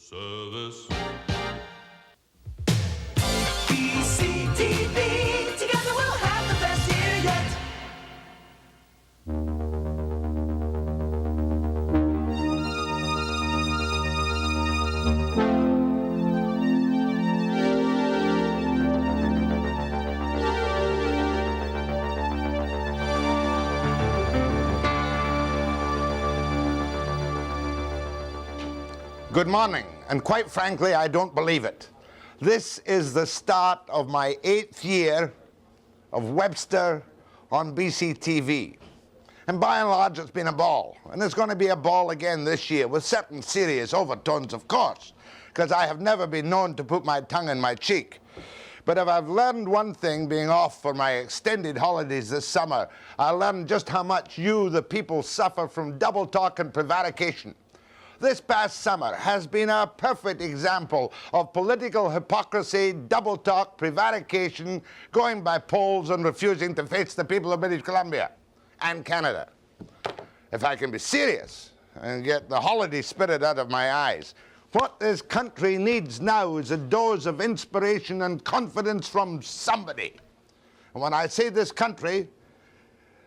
service. BCTV, together we'll have the best year yet. Good morning, and quite frankly, I don't believe it. This is the start of my 8th year of Webster on BCTV. And by and large, it's been a ball. And it's going to be a ball again this year, with certain serious overtones, of course, because I have never been known to put my tongue in my cheek. But if I've learned one thing being off for my extended holidays this summer, I learned just how much you, the people, suffer from double talk and prevarication. This past summer has been a perfect example of political hypocrisy, double talk, prevarication, going by polls and refusing to face the people of British Columbia and Canada. If I can be serious and get the holiday spirit out of my eyes, what this country needs now is a dose of inspiration and confidence from somebody. And when I say this country,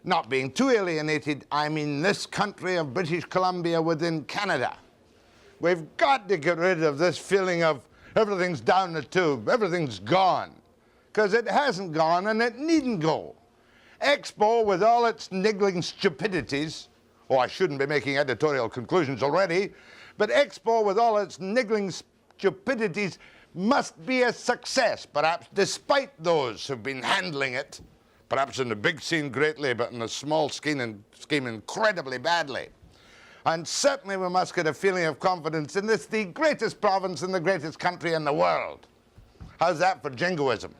not being too alienated, I mean this country of British Columbia within Canada. We've got to get rid of this feeling of everything's down the tube, everything's gone. Because it hasn't gone and it needn't go. Expo, with all its niggling stupidities, oh, I shouldn't be making editorial conclusions already, but Expo, with all its niggling stupidities, must be a success, perhaps despite those who've been handling it, perhaps in the big scene greatly, but in the small scheme incredibly badly. And certainly we must get a feeling of confidence in this, the greatest province in the greatest country in the world. How's that for jingoism?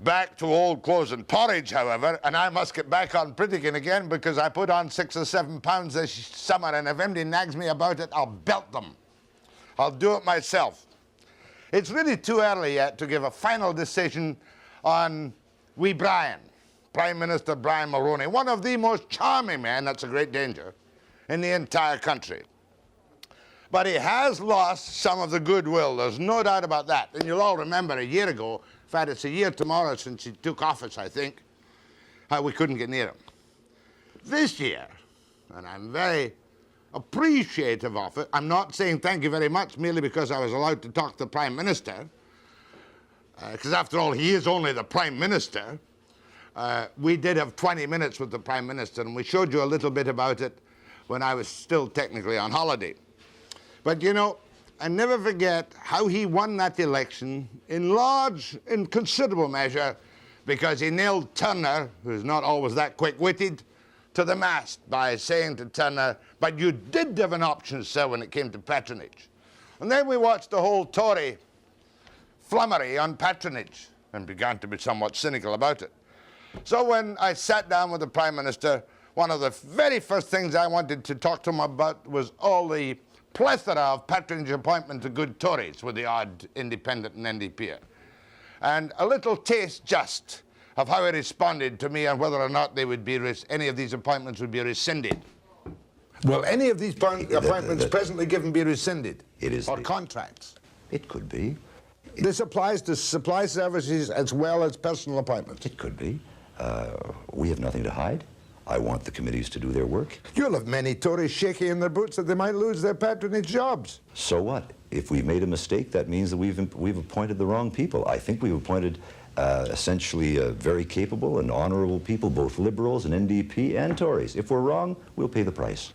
Back to old clothes and porridge, however, and I must get back on Pritikin again because I put on 6 or 7 pounds this summer, and if anybody nags me about it, I'll belt them. I'll do it myself. It's really too early yet to give a final decision on wee Brian. Prime Minister Brian Mulroney, one of the most charming men, that's a great danger, in the entire country. But he has lost some of the goodwill, there's no doubt about that. And you'll all remember a year ago, in fact it's a year tomorrow since he took office, I think, how we couldn't get near him. This year, and I'm very appreciative of it, I'm not saying thank you very much merely because I was allowed to talk to the Prime Minister, because after all, he is only the Prime Minister. We did have 20 minutes with the Prime Minister, and we showed you a little bit about it when I was still technically on holiday. But you know, I never forget how he won that election in considerable measure, because he nailed Turner, who's not always that quick-witted, to the mast by saying to Turner, but you did have an option, sir, when it came to patronage. And then we watched the whole Tory flummery on patronage and began to be somewhat cynical about it. So when I sat down with the Prime Minister, one of the very first things I wanted to talk to him about was all the plethora of patronage appointments to good Tories with the odd independent and NDP. And a little taste just of how he responded to me and whether or not they would be any of these appointments would be rescinded. Will any of these appointments presently given be rescinded? It is. Or contracts? It could be. This applies to supply services as well as personal appointments? It could be. We have nothing to hide. I want the committees to do their work. You'll have many Tories shaking in their boots that they might lose their patronage jobs. So what? If we've made a mistake, that means that we've appointed the wrong people. I think we've appointed essentially very capable and honorable people, both Liberals and NDP and Tories. If we're wrong, we'll pay the price.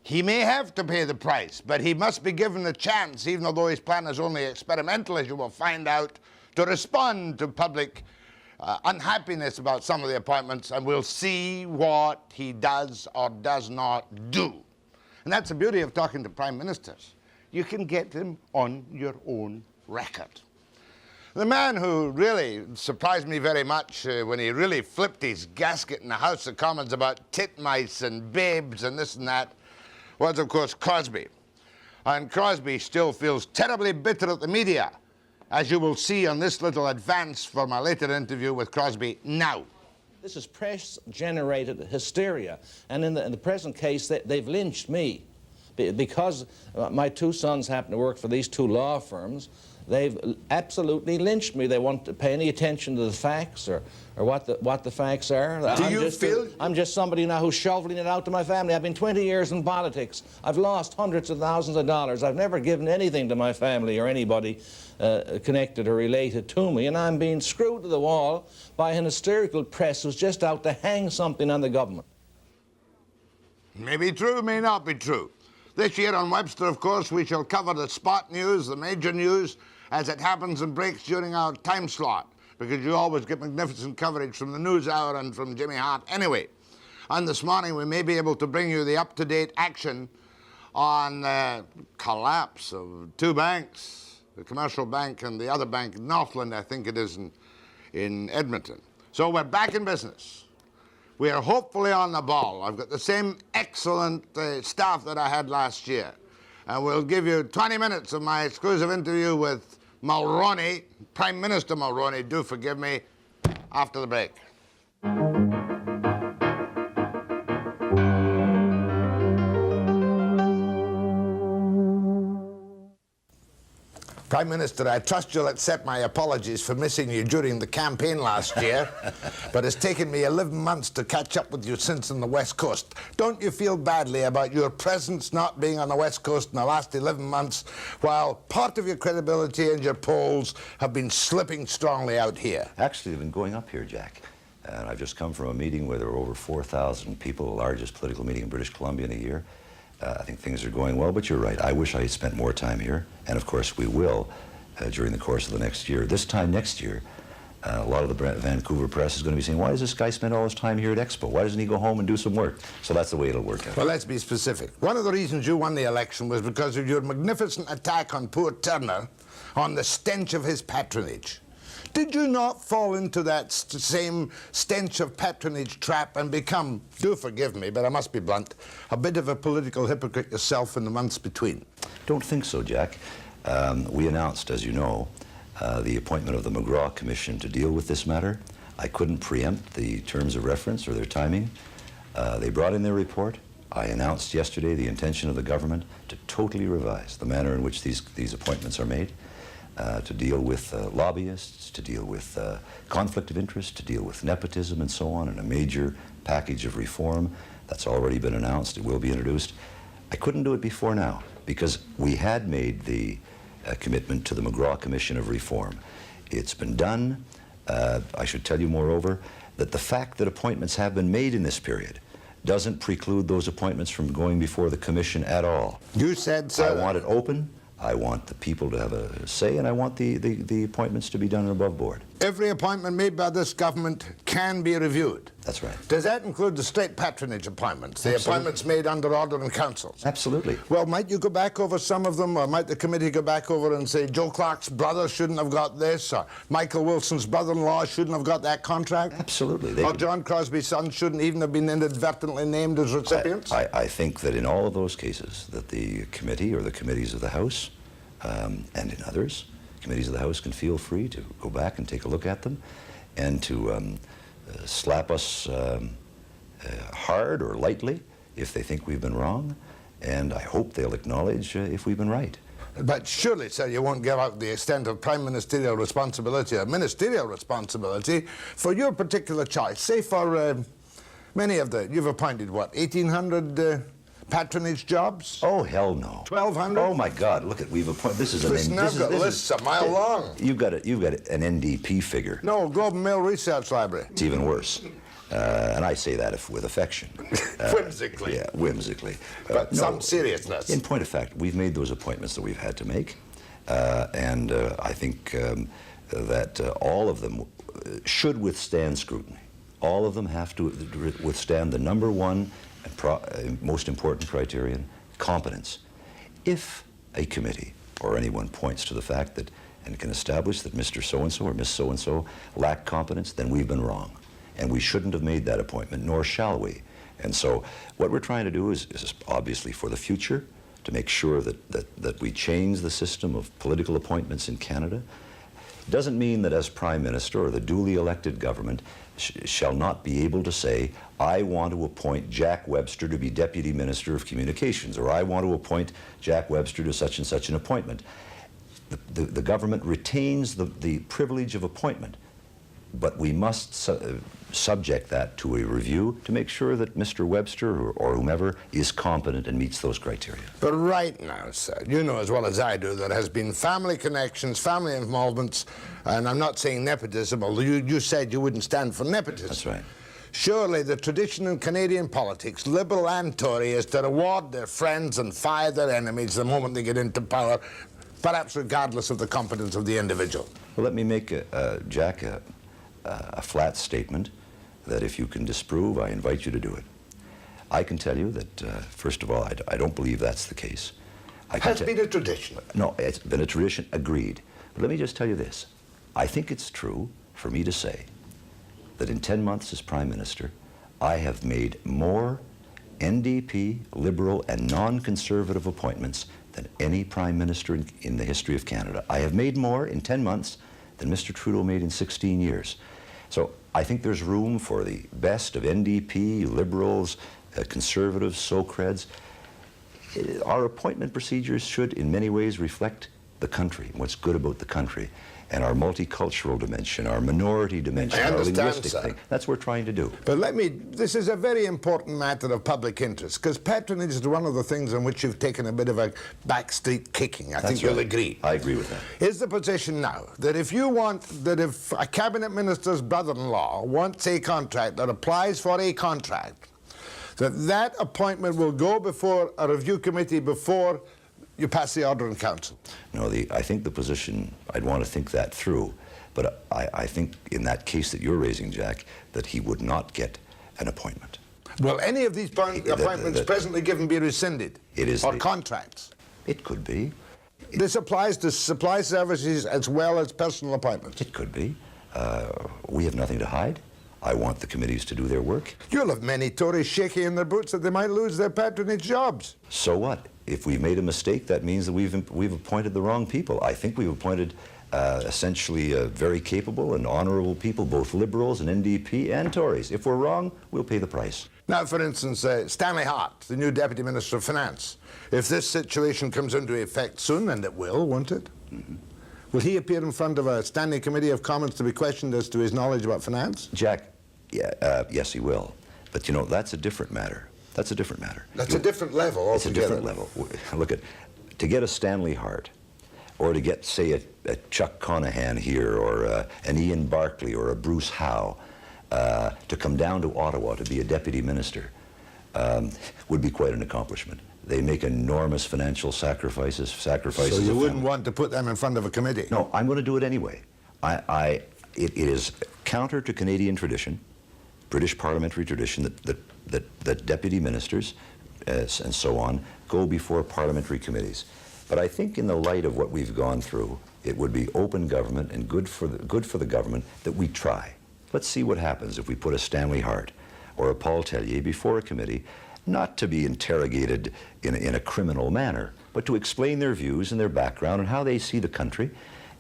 He may have to pay the price, but he must be given a chance, even although his plan is only experimental, as you will find out, to respond to public unhappiness about some of the appointments, and we'll see what he does or does not do. And that's the beauty of talking to Prime Ministers. You can get them on your own record. The man who really surprised me very much when he really flipped his gasket in the House of Commons about titmice and babes and this and that was, of course, Crosbie. And Crosbie still feels terribly bitter at the media, as you will see on this little advance for my later interview with Crosbie now. This is press-generated hysteria, and in the present case, they've lynched me. Because my two sons happen to work for these two law firms, they've absolutely lynched me. They won't pay any attention to the facts or what the facts are. I'm just somebody now who's shoveling it out to my family. I've been 20 years in politics. I've lost hundreds of thousands of dollars. I've never given anything to my family or anybody connected or related to me, and I'm being screwed to the wall by an hysterical press who's just out to hang something on the government. May be true, may not be true. This year on Webster, of course, we shall cover the spot news, the major news, as it happens and breaks during our time slot, because you always get magnificent coverage from the News Hour and from Jimmy Hart anyway. And this morning we may be able to bring you the up-to-date action on collapse of two banks, the commercial bank and the other bank, Northland, I think it is, in Edmonton. So we're back in business. We are hopefully on the ball. I've got the same excellent staff that I had last year. And we'll give you 20 minutes of my exclusive interview with Mulroney, Prime Minister Mulroney, do forgive me, after the break. Prime Minister, I trust you'll accept my apologies for missing you during the campaign last year, but it's taken me 11 months to catch up with you since on the West Coast. Don't you feel badly about your presence not being on the West Coast in the last 11 months, while part of your credibility and your polls have been slipping strongly out here? Actually, they've been going up here, Jack. And I've just come from a meeting where there were over 4,000 people, the largest political meeting in British Columbia in a year. I think things are going well, but you're right. I wish I had spent more time here, and of course we will during the course of the next year. This time next year, a lot of the Vancouver press is going to be saying, why does this guy spend all his time here at Expo? Why doesn't he go home and do some work? So that's the way it'll work out. Well, let's be specific. One of the reasons you won the election was because of your magnificent attack on poor Turner on the stench of his patronage. Did you not fall into that same stench of patronage trap and become, do forgive me, but I must be blunt, a bit of a political hypocrite yourself in the months between? Don't think so, Jack. We announced, as you know, the appointment of the McGraw Commission to deal with this matter. I couldn't preempt the terms of reference or their timing. They brought in their report. I announced yesterday the intention of the government to totally revise the manner in which these appointments are made. To deal with lobbyists, to deal with conflict of interest, to deal with nepotism and so on, and a major package of reform that's already been announced. It will be introduced. I couldn't do it before now because we had made the commitment to the McGraw Commission of Reform. It's been done. I should tell you, moreover, that the fact that appointments have been made in this period doesn't preclude those appointments from going before the Commission at all. You said so. I want it open. I want the people to have a say, and I want the appointments to be done above board. Every appointment made by this government can be reviewed. That's right. Does that include the straight patronage appointments, the appointments made under order and councils? Absolutely. Well, might you go back over some of them, or might the committee go back over and say Joe Clark's brother shouldn't have got this, or Michael Wilson's brother-in-law shouldn't have got that contract? Absolutely. Or John Crosbie's son shouldn't even have been inadvertently named as recipients? I think that in all of those cases that the committee or the committees of the House and in others, committees of the House can feel free to go back and take a look at them and to slap us hard or lightly if they think we've been wrong, and I hope they'll acknowledge if we've been right. But surely, sir, you won't give out the extent of prime ministerial responsibility or ministerial responsibility for your particular choice. Say for many of you've appointed, what, 1,800 patronage jobs? Oh, hell no. 1,200? Oh, my God, look at, we've appointed, this is an... Listen, I've got lists a mile long. You've got an NDP figure. No, Globe and Mail Research Library. It's even worse. And I say that with affection. Whimsically. Yeah, whimsically. But some seriousness. In point of fact, we've made those appointments that we've had to make. And I think that all of them should withstand scrutiny. All of them have to withstand the number one and most important criterion, competence. If a committee or anyone points to the fact that and can establish that Mr. So-and-so or Miss So-and-so lack competence, then we've been wrong. And we shouldn't have made that appointment, nor shall we. And so what we're trying to do is obviously for the future, to make sure that we change the system of political appointments in Canada. doesn't mean that as Prime Minister or the duly elected government shall not be able to say, I want to appoint Jack Webster to be Deputy Minister of Communications, or I want to appoint Jack Webster to such and such an appointment. The government retains the privilege of appointment, but we must subject that to a review to make sure that Mr. Webster or whomever is competent and meets those criteria. But right now, sir, you know as well as I do there has been family connections, family involvements, and I'm not saying nepotism, although you said you wouldn't stand for nepotism. That's right. Surely the tradition in Canadian politics, Liberal and Tory, is to reward their friends and fire their enemies the moment they get into power, perhaps regardless of the competence of the individual. Well, let me make, Jack, a flat statement that if you can disprove, I invite you to do it. I can tell you that, first of all, I don't believe that's the case. Has been a tradition. No, it's been a tradition, agreed. But let me just tell you this. I think it's true for me to say that in 10 months as Prime Minister, I have made more NDP, Liberal, and non-conservative appointments than any Prime Minister in the history of Canada. I have made more in 10 months than Mr. Trudeau made in 16 years. So I think there's room for the best of NDP, Liberals, Conservatives, so-creds. Our appointment procedures should in many ways reflect the country, what's good about the country, and our multicultural dimension, our minority dimension, our linguistic thing. That's what we're trying to do. But this is a very important matter of public interest, because patronage is one of the things on which you've taken a bit of a backstreet kicking. I think you'll agree. I agree with that. Is the position now that if a cabinet minister's brother-in-law wants a contract that applies for a contract, that appointment will go before a review committee before you pass the order in council? No, I think the position, I'd want to think that through, but I think in that case that you're raising, Jack, that he would not get an appointment. Will any of these appointments presently given be rescinded? Or contracts? It could be. This applies to supply services as well as personal appointments? It could be. We have nothing to hide. I want the committees to do their work. You'll have many Tories shaking in their boots that they might lose their patronage jobs. So what? If we've made a mistake, that means that we've appointed the wrong people. I think we've appointed essentially very capable and honorable people, both Liberals and NDP and Tories. If we're wrong, we'll pay the price. Now, for instance, Stanley Hart, the new Deputy Minister of Finance, if this situation comes into effect soon, and it will, won't it? Mm-hmm. Will he appear in front of a standing committee of Commons to be questioned as to his knowledge about finance? Jack, yes, he will. But, you know, that's a different matter. That's a different matter. That's a different level altogether. It's a different level. Look to get a Stanley Hart, or to get, say, a Chuck Conahan here, or an Ian Barclay, or a Bruce Howe, to come down to Ottawa to be a deputy minister would be quite an accomplishment. They make enormous financial sacrifices. So you wouldn't want to put them in front of a committee? No, I'm going to do it anyway. It is counter to Canadian tradition, British parliamentary tradition, that deputy ministers and so on go before parliamentary committees. But I think in the light of what we've gone through, it would be open government and good for the government that we try. Let's see what happens if we put a Stanley Hart or a Paul Tellier before a committee, not to be interrogated in a criminal manner, but to explain their views and their background and how they see the country.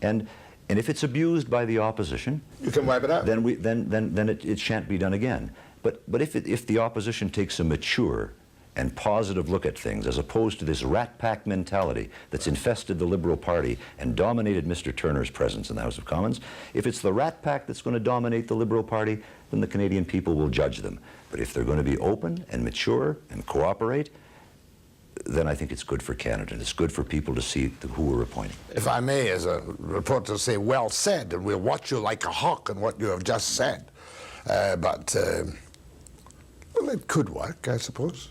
And if it's abused by the opposition, you can wipe it out. Then it shan't be done again. But if the opposition takes a mature and positive look at things, as opposed to this rat pack mentality that's infested the Liberal Party and dominated Mr. Turner's presence in the House of Commons, if it's the rat pack that's going to dominate the Liberal Party, then the Canadian people will judge them. But if they're going to be open and mature and cooperate, then I think it's good for Canada, and it's good for people to see who we're appointing. If I may, as a reporter, say, well said, and we'll watch you like a hawk in what you have just said. Well, it could work, I suppose.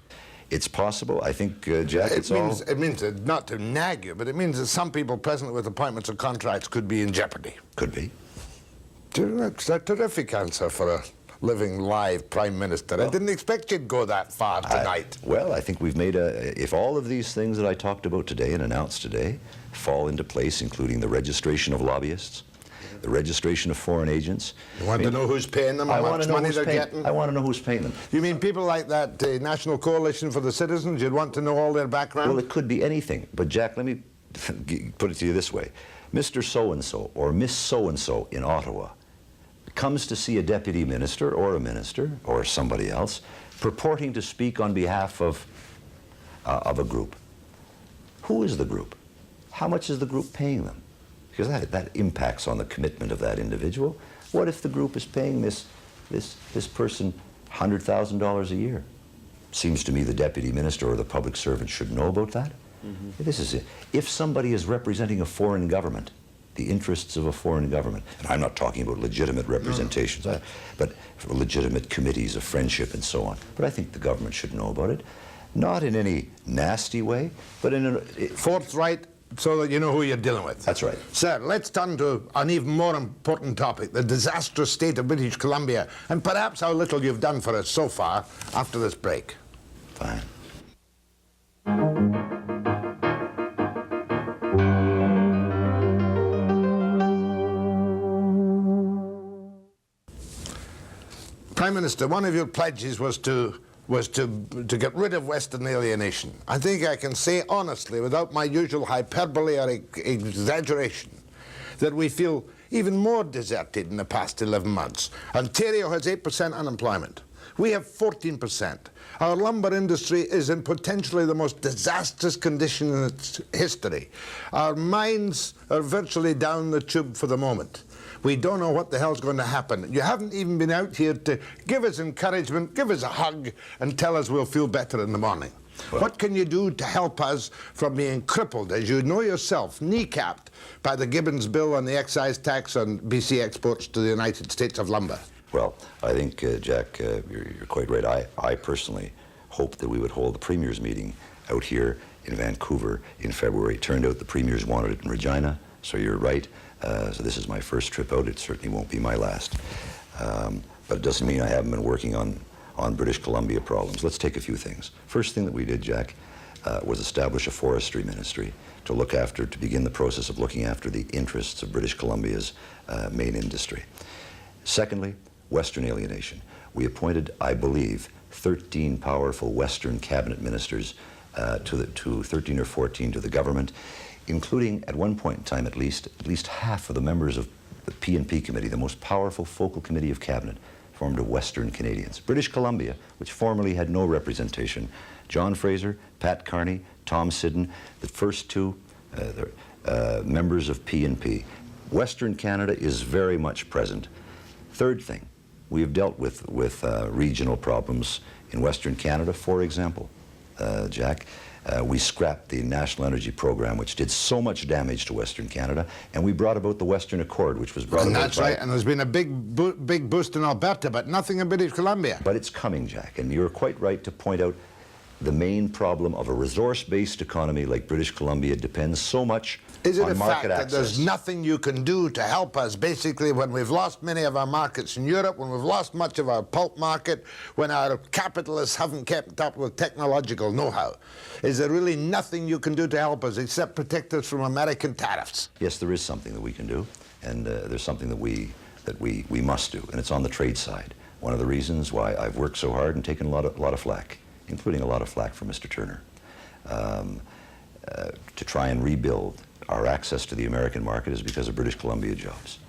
It's possible. I think, Jack, it means not to nag you, but it means that some people presently with appointments or contracts could be in jeopardy. Could be. That's a terrific answer for a living live Prime Minister. Well, I didn't expect you'd go that far tonight. Well, I think we've made if all of these things that I talked about today and announced today fall into place, including the registration of lobbyists, the registration of foreign agents. You want to know who's paying them, how much money they're getting? I want to know who's paying them. You mean people like that National Coalition for the Citizens? You'd want to know all their background? Well, it could be anything. But, Jack, let me put it to you this way. Mr. So-and-so or Miss So-and-so in Ottawa comes to see a deputy minister or a minister or somebody else purporting to speak on behalf of a group. Who is the group? How much is the group paying them? Because that impacts on the commitment of that individual. What if the group is paying this person $100,000 a year? Seems to me the deputy minister or the public servant should know about that. This is it. If somebody is representing a foreign government, the interests of a foreign government, and I'm not talking about legitimate representations, but legitimate committees of friendship and so on, but I think the government should know about it, not in any nasty way, but in a... Forthright, so that you know who you're dealing with. That's right. Sir, let's turn to an even more important topic, the disastrous state of British Columbia, and perhaps how little you've done for us so far after this break. Fine. Prime Minister, one of your pledges was to get rid of Western alienation. I think I can say honestly, without my usual hyperbole or exaggeration, that we feel even more deserted in the past 11 months. Ontario has 8% unemployment. We have 14%. Our lumber industry is in potentially the most disastrous condition in its history. Our mines are virtually down the tube for the moment. We don't know what the hell's going to happen. You haven't even been out here to give us encouragement, give us a hug, and tell us we'll feel better in the morning. Well, what can you do to help us from being crippled, as you know yourself, kneecapped by the Gibbons bill on the excise tax on BC exports to the United States of lumber? Well, I think, Jack, you're quite right. I personally hoped that we would hold the Premier's meeting out here in Vancouver in February. It turned out the Premier's wanted it in Regina, so you're right. So this is my first trip out. It certainly won't be my last. But it doesn't mean I haven't been working on British Columbia problems. Let's take a few things. First thing that we did, Jack, was establish a forestry ministry to begin the process of looking after the interests of British Columbia's main industry. Secondly, Western alienation. We appointed, I believe, 13 powerful Western cabinet ministers to 13 or 14 to the government, including at one point in time at least half of the members of the P&P committee, the most powerful focal committee of cabinet, formed of Western Canadians. British Columbia, which formerly had no representation, John Fraser, Pat Carney, Tom Siddon, the first two members of P&P. Western Canada is very much present. Third thing, we have dealt with regional problems in Western Canada. For example, Jack, we scrapped the National Energy Program, which did so much damage to Western Canada, and we brought about the Western Accord, which was brought about. And that's right, and there's been a big boost in Alberta, but nothing in British Columbia. But it's coming, Jack, and you're quite right to point out the main problem of a resource-based economy like British Columbia depends so much on market access. Is it a fact that there's nothing you can do to help us, basically, when we've lost many of our markets in Europe, when we've lost much of our pulp market, when our capitalists haven't kept up with technological know-how? Is there really nothing you can do to help us except protect us from American tariffs? Yes, there is something that we can do, and there's something that we must do, and it's on the trade side. One of the reasons why I've worked so hard and taken a lot of flack, including a lot of flack from Mr. Turner, to try and rebuild our access to the American market is because of British Columbia jobs.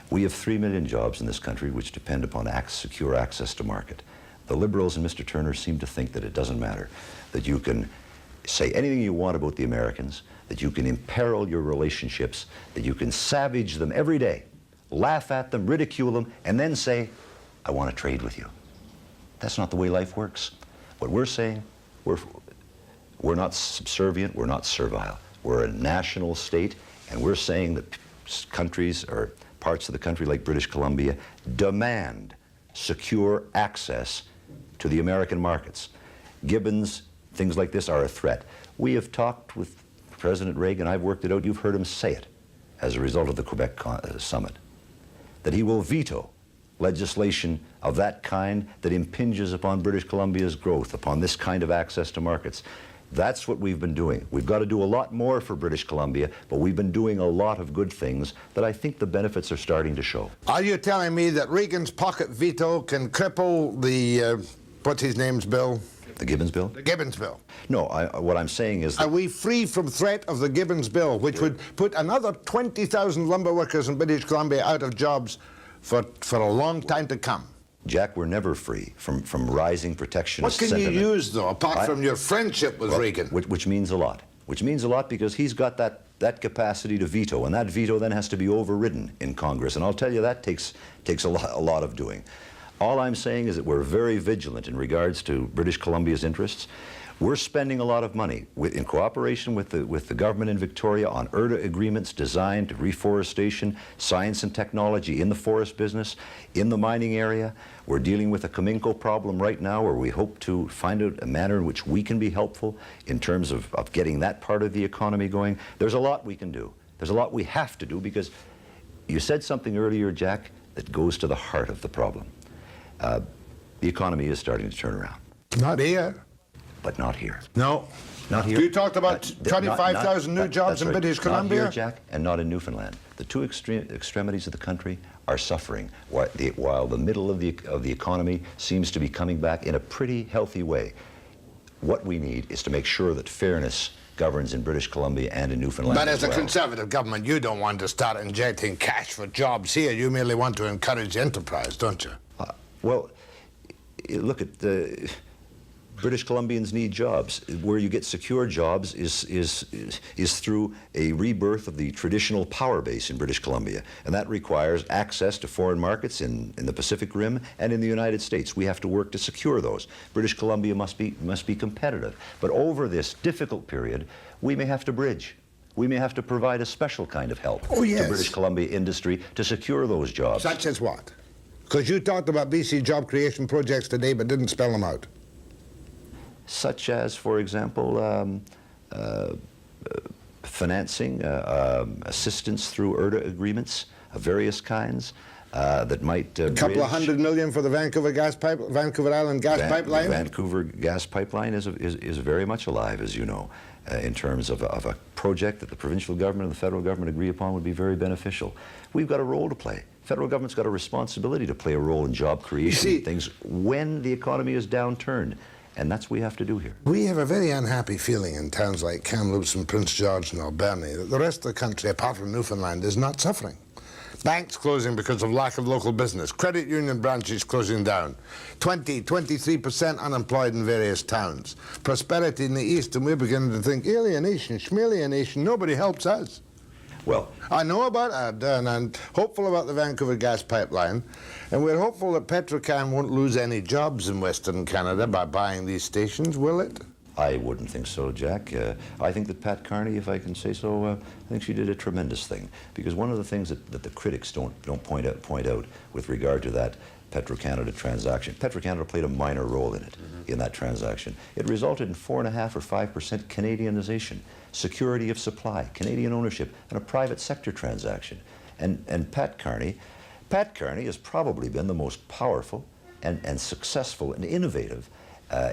We have 3 million jobs in this country which depend upon secure access to market. The Liberals and Mr. Turner seem to think that it doesn't matter, that you can say anything you want about the Americans, that you can imperil your relationships, that you can savage them every day, laugh at them, ridicule them, and then say, I want to trade with you. That's not the way life works. What we're saying, we're not subservient, we're not servile. We're a national state, and we're saying that countries or parts of the country like British Columbia demand secure access to the American markets. Gibbons, things like this are a threat. We have talked with President Reagan, I've worked it out, you've heard him say it as a result of the Quebec summit, that he will veto legislation of that kind that impinges upon British Columbia's growth, upon this kind of access to markets. That's what we've been doing. We've got to do a lot more for British Columbia, but we've been doing a lot of good things that I think the benefits are starting to show. Are you telling me that Reagan's pocket veto can cripple the what's his name's bill? The Gibbons bill? The Gibbons bill. No, what I'm saying is that... Are we free from threat of the Gibbons bill, which would put another 20,000 lumber workers in British Columbia out of jobs for a long time to come? Jack, we're never free from rising protectionist What can sentiment. you use, though, apart from your friendship with Reagan? Which means a lot. Which means a lot because he's got that capacity to veto, and that veto then has to be overridden in Congress. And I'll tell you, that takes a lot of doing. All I'm saying is that we're very vigilant in regards to British Columbia's interests. We're spending a lot of money in cooperation with the government in Victoria on IRTA agreements designed to reforestation, science and technology in the forest business, in the mining area. We're dealing with a Cominco problem right now where we hope to find out a manner in which we can be helpful in terms of getting that part of the economy going. There's a lot we can do. There's a lot we have to do because you said something earlier, Jack, that goes to the heart of the problem. The economy is starting to turn around. Not here. But not here. No. Not here. You talked about 25,000 new jobs in right. British Columbia? Not here, Jack, and not in Newfoundland. The two extremities of the country are suffering, while the middle of the economy seems to be coming back in a pretty healthy way. What we need is to make sure that fairness governs in British Columbia and in Newfoundland. But as a well. Conservative government, you don't want to start injecting cash for jobs here. You merely want to encourage enterprise, don't you? Well, look at the... British Columbians need jobs. Where you get secure jobs is through a rebirth of the traditional power base in British Columbia, and that requires access to foreign markets in the Pacific Rim and in the United States. We have to work to secure those. British Columbia must be competitive. But over this difficult period, we may have to bridge. We may have to provide a special kind of help to British Columbia industry to secure those jobs. Such as what? Because you talked about BC job creation projects today but didn't spell them out. Such as, for example, financing, assistance through IRTA agreements of various kinds that might a couple of $100 million for the Vancouver Island gas pipeline? Vancouver gas pipeline is very much alive, as you know, in terms of a project that the provincial government and the federal government agree upon would be very beneficial. We've got a role to play. Federal government's got a responsibility to play a role in job creation and things when the economy is downturned. And that's what we have to do here. We have a very unhappy feeling in towns like Kamloops and Prince George and Alberni that the rest of the country, apart from Newfoundland, is not suffering. Banks closing because of lack of local business. Credit union branches closing down. 23% unemployed in various towns. Prosperity in the East, and we're beginning to think alienation, schmalienation, nobody helps us. Well, I know about ABDA, and I'm hopeful about the Vancouver gas pipeline, and we're hopeful that Petrocan won't lose any jobs in Western Canada by buying these stations, will it? I wouldn't think so, Jack. I think that Pat Carney, if I can say so, I think she did a tremendous thing. Because one of the things that the critics don't point out with regard to that Petro-Canada transaction, Petro-Canada played a minor role in it, in that transaction. It resulted in 4.5 or 5% Canadianization, security of supply, Canadian ownership, and a private sector transaction. And Pat Carney has probably been the most powerful and successful and innovative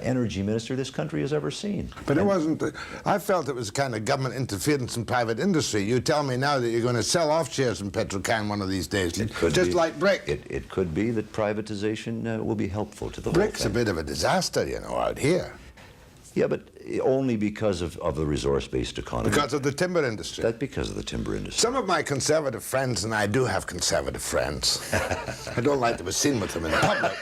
energy minister this country has ever seen. But it wasn't, I felt it was kind of government interference in private industry. You tell me now that you're going to sell off shares in Petrocan one of these days, just like Brick. It could be that privatization will be helpful to the whole Brick's thing. a bit of a disaster, you know, out here. Yeah, but only because of the resource-based economy. Because of the timber industry. That's because of the timber industry. Some of my conservative friends, and I do have conservative friends, I don't like to be seen with them in public,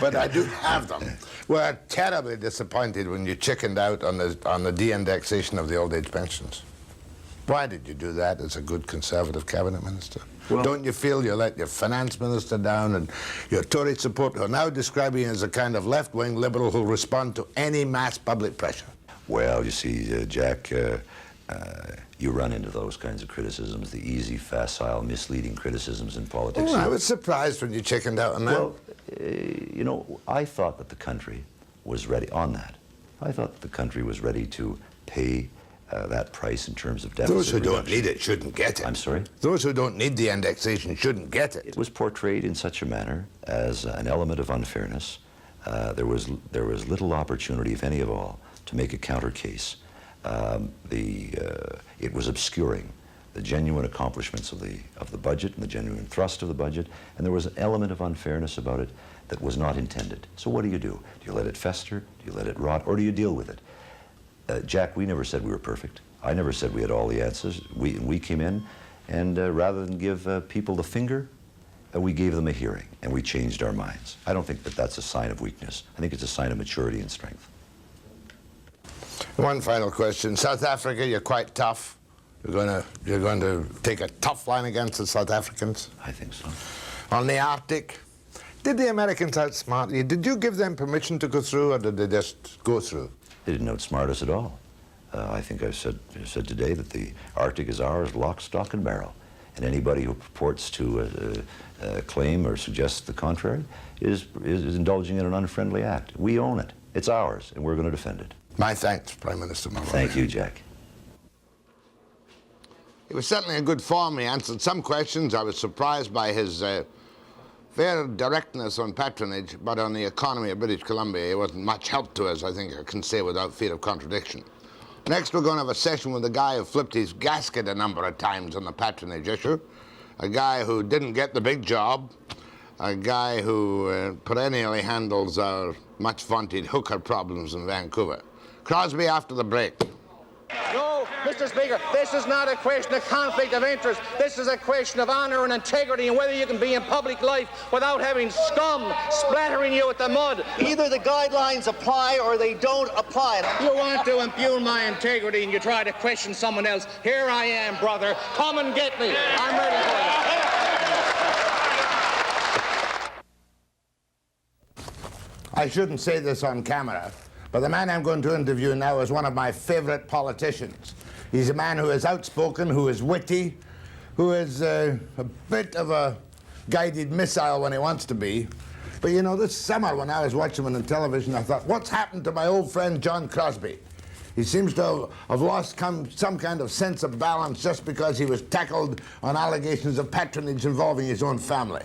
but I do have them, were terribly disappointed when you chickened out on the de-indexation of the old age pensions. Why did you do that as a good conservative cabinet minister? Well, don't you feel you let your finance minister down and your Tory support who are now describing you as a kind of left-wing liberal who'll respond to any mass public pressure? Well, you see, Jack, you run into those kinds of criticisms, the easy, facile, misleading criticisms in politics. Oh, I was surprised when you chickened out on that. Well, you know, I thought that the country was ready on that. I thought that the country was ready to pay that price in terms of deficit Those who reduction. don't need it shouldn't get it. I'm sorry? Those who don't need the indexation shouldn't get it. It was portrayed in such a manner as an element of unfairness. There was little opportunity, if any of all, to make a counter case. It was obscuring the genuine accomplishments of the budget and the genuine thrust of the budget, and there was an element of unfairness about it that was not intended. So what do? Do you let it fester? Do you let it rot? Or do you deal with it? Jack, we never said we were perfect. I never said we had all the answers. We came in, and rather than give people the finger, we gave them a hearing, and we changed our minds. I don't think that that's a sign of weakness. I think it's a sign of maturity and strength. One final question. South Africa, you're quite tough. You're going to take a tough line against the South Africans? I think so. On the Arctic, did the Americans outsmart you? Did you give them permission to go through, or did they just go through? They didn't outsmart us at all. I think I've said today that the Arctic is ours, lock, stock, and barrel. And anybody who purports to claim or suggest the contrary is indulging in an unfriendly act. We own it. It's ours, and we're going to defend it. My thanks, Prime Minister Mulroney. Thank you, Jack. It was certainly a good form. He answered some questions. I was surprised by his fair directness on patronage, but on the economy of British Columbia, he wasn't much help to us, I think I can say without fear of contradiction. Next, we're going to have a session with a guy who flipped his gasket a number of times on the patronage issue, a guy who didn't get the big job, a guy who perennially handles our much-vaunted hooker problems in Vancouver. Crosbie after the break. No, Mr. Speaker, this is not a question of conflict of interest. This is a question of honour and integrity and whether you can be in public life without having scum splattering you with the mud. Either the guidelines apply or they don't apply. You want to impugn my integrity and you try to question someone else. Here I am, brother. Come and get me. I'm ready for you. I shouldn't say this on camera, but the man I'm going to interview now is one of my favorite politicians. He's a man who is outspoken, who is witty, who is a bit of a guided missile when he wants to be. But you know, this summer when I was watching him on television, I thought, what's happened to my old friend John Crosbie? He seems to have lost some kind of sense of balance just because he was tackled on allegations of patronage involving his own family.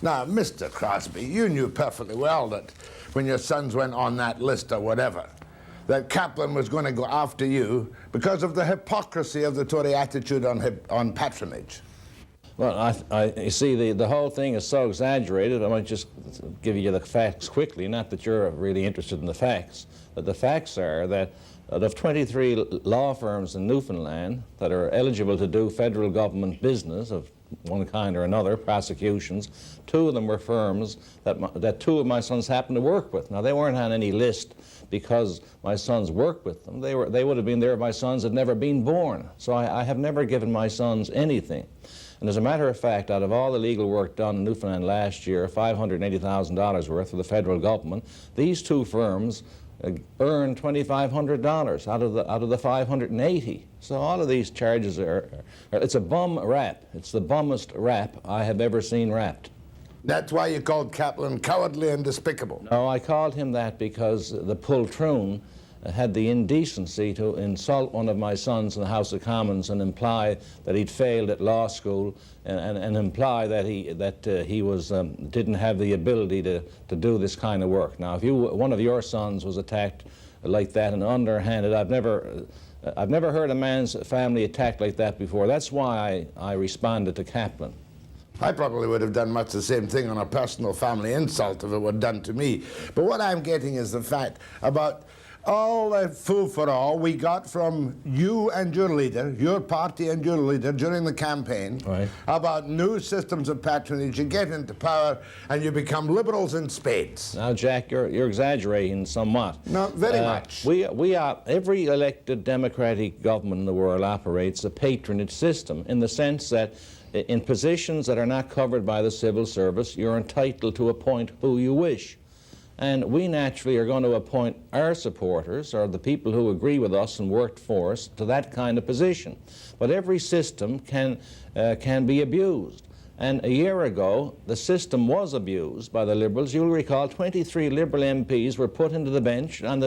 Now, Mr. Crosbie, you knew perfectly well that when your sons went on that list or whatever, that Kaplan was going to go after you because of the hypocrisy of the Tory attitude on patronage. Well, you see, the whole thing is so exaggerated. I might just give you the facts quickly, not that you're really interested in the facts, but the facts are that of 23 law firms in Newfoundland that are eligible to do federal government business of one kind or another, prosecutions, 2 of them were firms that 2 of my sons happened to work with. Now, they weren't on any list because my sons worked with them. They would have been there if my sons had never been born. So I have never given my sons anything. And as a matter of fact, out of all the legal work done in Newfoundland last year, $580,000 worth for the federal government, these 2 firms earned $2,500 out of the 580. So all of these charges it's a bum rap. It's the bummest rap I have ever seen rapped. That's why you called Kaplan cowardly and despicable. No, I called him that because the poltroon had the indecency to insult one of my sons in the House of Commons and imply that he'd failed at law school and imply that he didn't have the ability to do this kind of work. Now, if one of your sons was attacked like that and underhanded, I've never heard a man's family attacked like that before. That's why I responded to Kaplan. I probably would have done much the same thing on a personal family insult if it were done to me. But what I'm getting is the fact about all the fool for all we got from you and your leader, your party and your leader during the campaign, right, about new systems of patronage. You get into power and you become liberals in spades. Now, Jack, you're exaggerating somewhat. No, very much. We are, every elected democratic government in the world operates a patronage system in the sense that in positions that are not covered by the civil service, you're entitled to appoint who you wish. And we naturally are going to appoint our supporters, or the people who agree with us and worked for us, to that kind of position. But every system can be abused. And a year ago, the system was abused by the Liberals. You'll recall 23 Liberal MPs were put into the bench on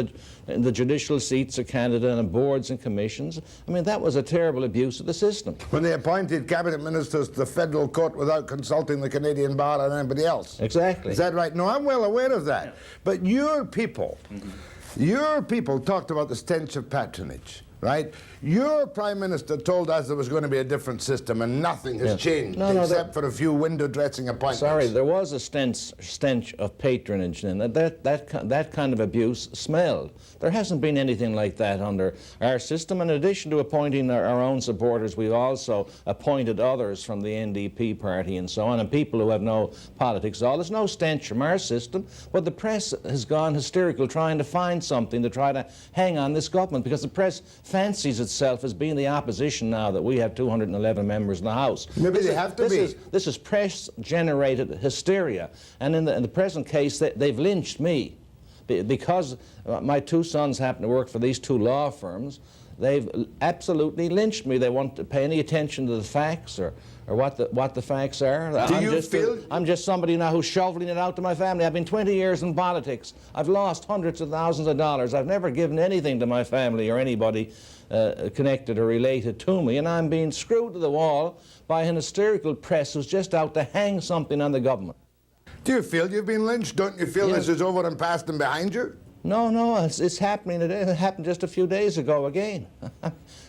in the judicial seats of Canada and boards and commissions. I mean, that was a terrible abuse of the system. When they appointed cabinet ministers to the federal court without consulting the Canadian bar or anybody else. Exactly. Is that right? No, I'm well aware of that. Yeah. But your people, your people talked about the stench of patronage. right? Your Prime Minister told us there was going to be a different system, and nothing has changed except for a few window dressing appointments. Sorry, there was a stench of patronage then. That kind of abuse smelled. There hasn't been anything like that under our system. In addition to appointing our own supporters, we've also appointed others from the NDP party and so on, and people who have no politics at all. There's no stench from our system, but the press has gone hysterical trying to find something to try to hang on this government, because the press fancies itself as being the opposition now that we have 211 members in the House. Maybe they have to be. This is press-generated hysteria, and in the present case, they've lynched me. Because my two sons happen to work for these two law firms, they've absolutely lynched me. They won't pay any attention to the facts or what the facts are. I'm just somebody now who's shoveling it out to my family. I've been 20 years in politics. I've lost hundreds of thousands of dollars. I've never given anything to my family or anybody connected or related to me, and I'm being screwed to the wall by an hysterical press who's just out to hang something on the government. Do you feel you've been lynched? Don't you feel this is over and past and behind you? No, it's happening today. It happened just a few days ago again.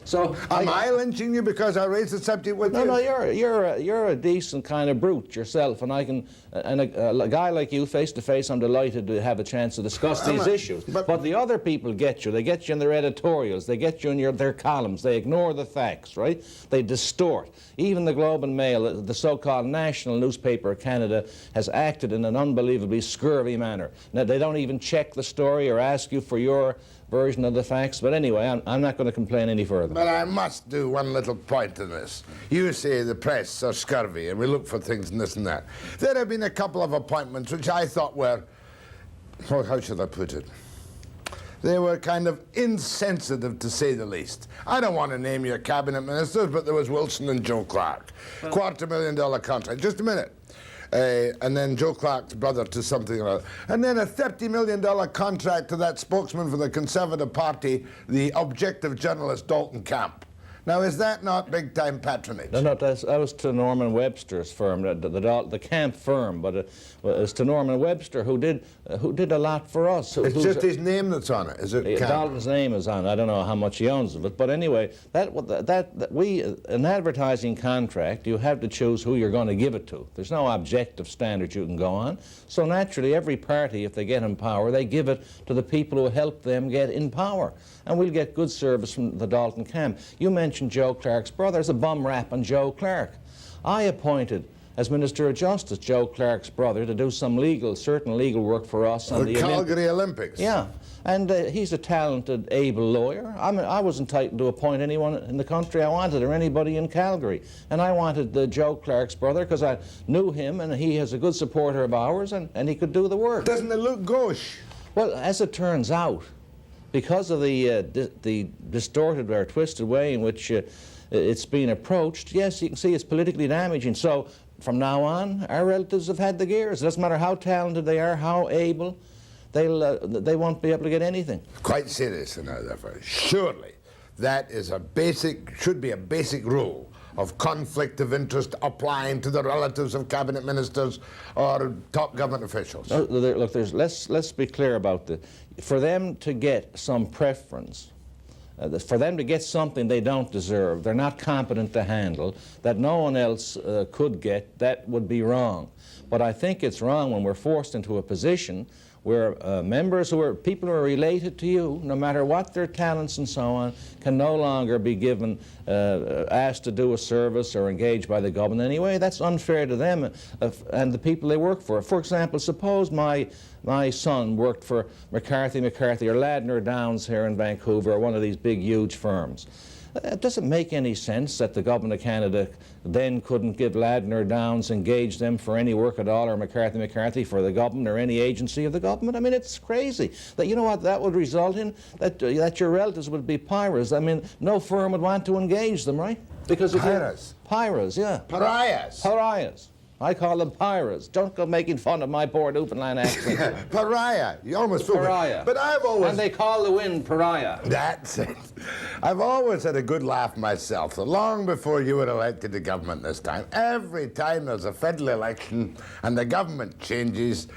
So am I lynching you because I raised the subject with you? No, you're a decent kind of brute yourself, and a guy like you, face to face, I'm delighted to have a chance to discuss these issues. But the other people get you. They get you in their editorials. They get you in their columns. They ignore the facts, right? They distort. Even the Globe and Mail, the so-called national newspaper of Canada, has acted in an unbelievably scurvy manner. Now, they don't even check the story or ask you for your version of the facts. But anyway, I'm not going to complain any further. But I must do one little point in this. You say the press are scurvy and we look for things and this and that. There have been a couple of appointments which I thought were, well, how should I put it? They were kind of insensitive, to say the least. I don't want to name your cabinet ministers, but there was Wilson and Joe Clark. $250,000 contract. Just a minute. And then Joe Clark's brother to something or other. And then a $30 million contract to that spokesman for the Conservative Party, the objective journalist Dalton Camp. Now, is that not big-time patronage? No, that was to Norman Webster's firm, the Camp firm, but it's to Norman Webster who did a lot for us. It's just his name that's on it, is it? Dalton's name is on it. I don't know how much he owns of it, but anyway, an advertising contract, you have to choose who you're going to give it to. There's no objective standard you can go on. So naturally, every party, if they get in power, they give it to the people who help them get in power. And we'll get good service from the Dalton Camp. You mentioned Joe Clark's brother. There's a bum rap on Joe Clark. I appointed, as Minister of Justice, Joe Clark's brother to do some certain legal work for us on the Calgary Olympics. Yeah, and he's a talented, able lawyer. I was entitled to appoint anyone in the country I wanted, or anybody in Calgary. And I wanted Joe Clark's brother because I knew him, and he is a good supporter of ours, and he could do the work. Doesn't it look gauche? Well, as it turns out, because of the distorted or twisted way in which it's been approached, yes, you can see it's politically damaging. So from now on, our relatives have had the gears. It doesn't matter how talented they are, how able, they won't be able to get anything. Quite serious, therefore. Surely that is should be a basic rule of conflict of interest applying to the relatives of cabinet ministers or top government officials. Look, let's be clear about this. For them to get some preference, for them to get something they don't deserve, they're not competent to handle, that no one else could get, that would be wrong. But I think it's wrong when we're forced into a position where people who are related to you, no matter what their talents and so on, can no longer be given, asked to do a service or engaged by the government anyway. That's unfair to them and the people they work for. For example, suppose my son worked for McCarthy or Ladner Downs here in Vancouver, or one of these big, huge firms. Does it make any sense that the government of Canada then couldn't give Ladner Downs, engage them for any work at all, or McCarthy for the government or any agency of the government? I mean, it's crazy. That, you know what that would result in? That your relatives would be pirates. I mean, no firm would want to engage them, right? Because Pirates? Pirates, yeah. Pariahs? Pariahs. I call them pirates. Don't go making fun of my poor Newfoundland accent. Pariah. You almost fooled me. Pariah. But I've always... And they call the wind pariah. That's it. I've always had a good laugh myself. So long before you were elected to government this time, every time there's a federal election and the government changes,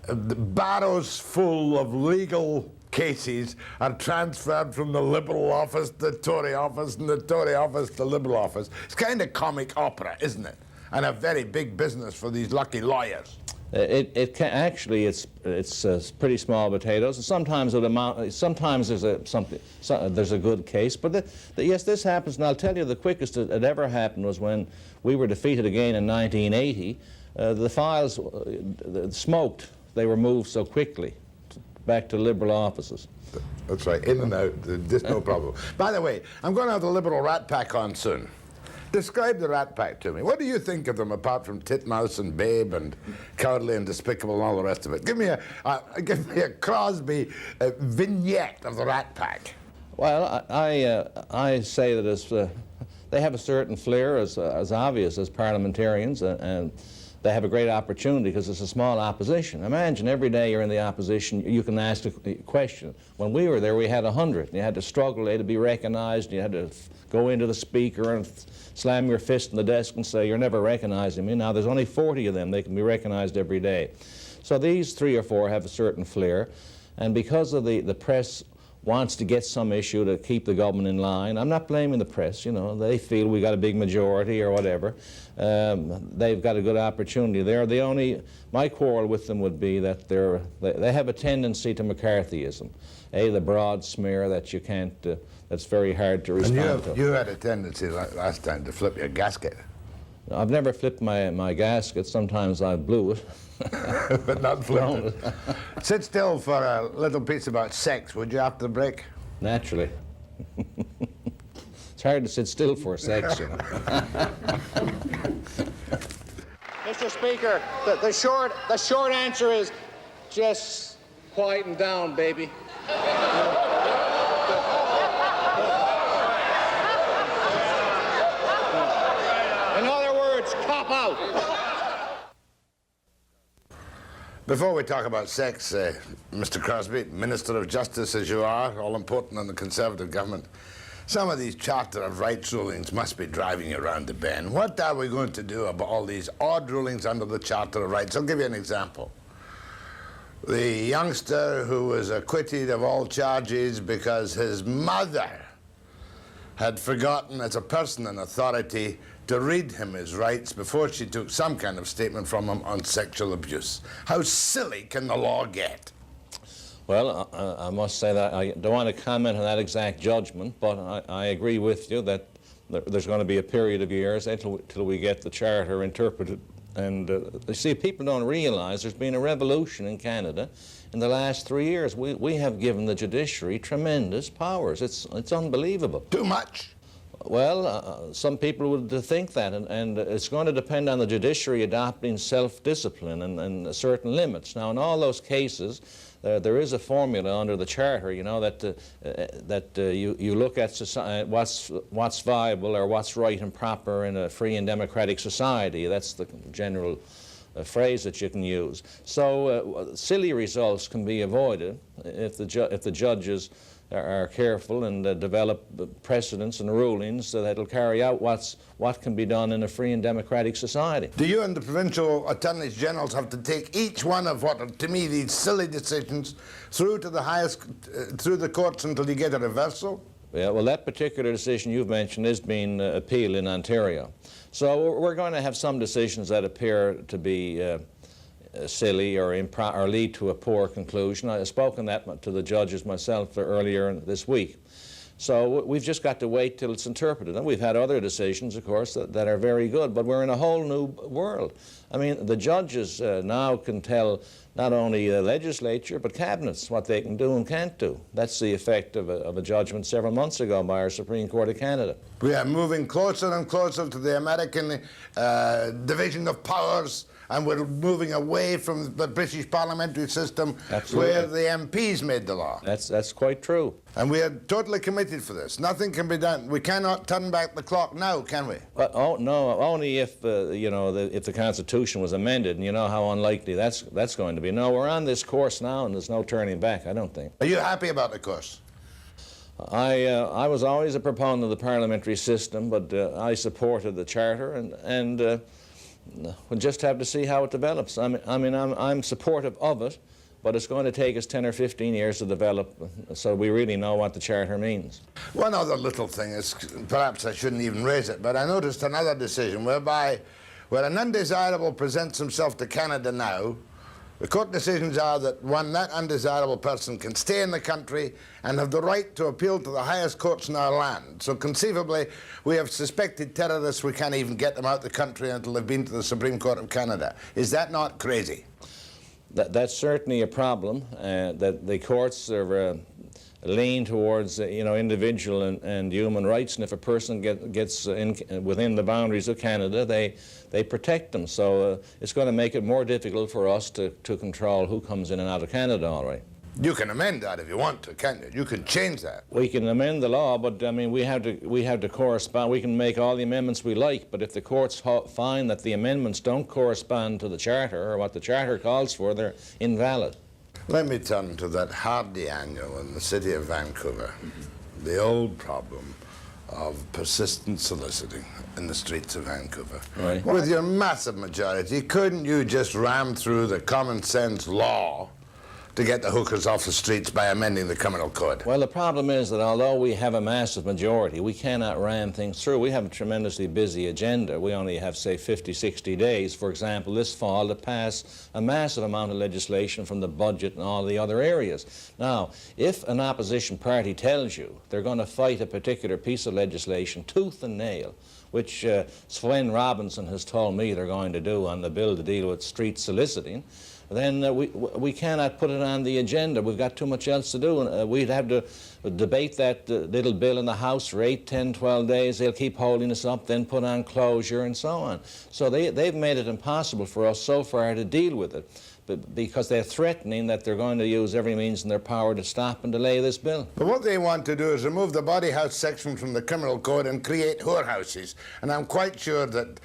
the barrow's full of legal cases are transferred from the Liberal office to the Tory office and the Tory office to the Liberal office. It's kind of comic opera, isn't it? And a very big business for these lucky lawyers. It can actually it's pretty small potatoes. Sometimes there's a good case, but yes, this happens. And I'll tell you, the quickest it ever happened was when we were defeated again in 1980. The files smoked. They were moved so quickly back to Liberal offices. That's right, in and out, just no problem. By the way, I'm going to have the Liberal Rat Pack on soon. Describe the Rat Pack to me. What do you think of them, apart from Titmouse and Babe and Cowardly and Despicable and all the rest of it? Give me a Crosbie vignette of the Rat Pack. Well, I say that they have a certain flair, as obvious as parliamentarians, and they have a great opportunity because it's a small opposition. Imagine every day you're in the opposition, you can ask a question. When we were there, we had 100. You had to struggle to be recognized. You had to go into the speaker and slam your fist in the desk and say, "You're never recognizing me." Now there's only 40 of them. They can be recognized every day. So these 3 or 4 have a certain flair, and because of the press wants to get some issue to keep the government in line. I'm not blaming the press, you know. They feel we got a big majority or whatever. They've got a good opportunity. They're the only, my quarrel with them would be that they have a tendency to McCarthyism. The broad smear that you can't, that's very hard to respond to. You had a tendency last time to flip your gasket. I've never flipped my gasket. Sometimes I blew it. But not flipped it. Sit still for a little piece about sex, would you, after the break? Naturally. It's hard to sit still for sex, you know. Mr. Speaker, the short answer is just quieten down, baby. In other words, cop out. Before we talk about sex, Mr. Crosbie, Minister of Justice as you are, all important in the Conservative government, some of these Charter of Rights rulings must be driving you around the bend. What are we going to do about all these odd rulings under the Charter of Rights? I'll give you an example. The youngster who was acquitted of all charges because his mother had forgotten, as a person in authority, to read him his rights before she took some kind of statement from him on sexual abuse. How silly can the law get? Well, I must say that I don't want to comment on that exact judgment, but I agree with you that there's going to be a period of years until we get the Charter interpreted. And you see, people don't realize there's been a revolution in Canada in the last 3 years. We have given the judiciary tremendous powers. It's unbelievable. Too much? Well, some people would think that, and it's going to depend on the judiciary adopting self-discipline and certain limits. Now, in all those cases, there is a formula under the Charter, you know, that you look at society, what's viable or what's right and proper in a free and democratic society. That's the general phrase that you can use. So silly results can be avoided if the judges are careful and develop precedents and rulings so that will carry out what can be done in a free and democratic society. Do you and the provincial attorneys generals have to take each one of what are, to me, these silly decisions through to the highest, through the courts until you get a reversal? Yeah, well, that particular decision you've mentioned is being appealed in Ontario. So we're going to have some decisions that appear to be silly or lead to a poor conclusion. I've spoken that to the judges myself earlier this week. So we've just got to wait till it's interpreted. And we've had other decisions, of course, that are very good, but we're in a whole new world. I mean, the judges now can tell not only the legislature, but cabinets what they can do and can't do. That's the effect of a judgment several months ago by our Supreme Court of Canada. We are moving closer and closer to the American division of powers, and we're moving away from the British parliamentary system. Absolutely. Where the MPs made the law. That's quite true. And we are totally committed for this. Nothing can be done. We cannot turn back the clock now, can we? Oh, no, only if, you know, if the Constitution was amended, and you know how unlikely that's going to be. No, we're on this course now, and there's no turning back, I don't think. Are you happy about the course? I was always a proponent of the parliamentary system, but I supported the Charter, and we'll just have to see how it develops. I mean, I'm supportive of it, but it's going to take us 10 or 15 years to develop so we really know what the Charter means. One other little thing is, perhaps I shouldn't even raise it, but I noticed another decision whereby where an undesirable presents himself to Canada now, the court decisions are that that undesirable person can stay in the country and have the right to appeal to the highest courts in our land. So conceivably, we have suspected terrorists, we can't even get them out of the country until they've been to the Supreme Court of Canada. Is that not crazy? That's certainly a problem, that the courts are lean towards individual and human rights, and if a person gets within the boundaries of Canada, they protect them. So it's going to make it more difficult for us to control who comes in and out of Canada, all right. You can amend that if you want to, can't you? You can change that. We can amend the law, but I mean we have to correspond. We can make all the amendments we like, but if the courts find that the amendments don't correspond to the Charter or what the Charter calls for, they're invalid. Let me turn to that Hardy annual in the city of Vancouver. The old problem of persistent soliciting in the streets of Vancouver. Right. With your massive majority, couldn't you just ram through the common sense law to get the hookers off the streets by amending the criminal code? Well, the problem is that although we have a massive majority, we cannot ram things through. We have a tremendously busy agenda. We only have, say, 50, 60 days, for example, this fall to pass a massive amount of legislation from the budget and all the other areas. Now, if an opposition party tells you they're going to fight a particular piece of legislation tooth and nail, which Sven Robinson has told me they're going to do on the bill to deal with street soliciting, then we cannot put it on the agenda. We've got too much else to do. And we'd have to debate that little bill in the House for 8, 10, 12 days. They'll keep holding us up, then put on closure and so on. So they've made it impossible for us so far to deal with it, because they're threatening that they're going to use every means in their power to stop and delay this bill. But what they want to do is remove the body house section from the criminal code and create whorehouses. And I'm quite sure that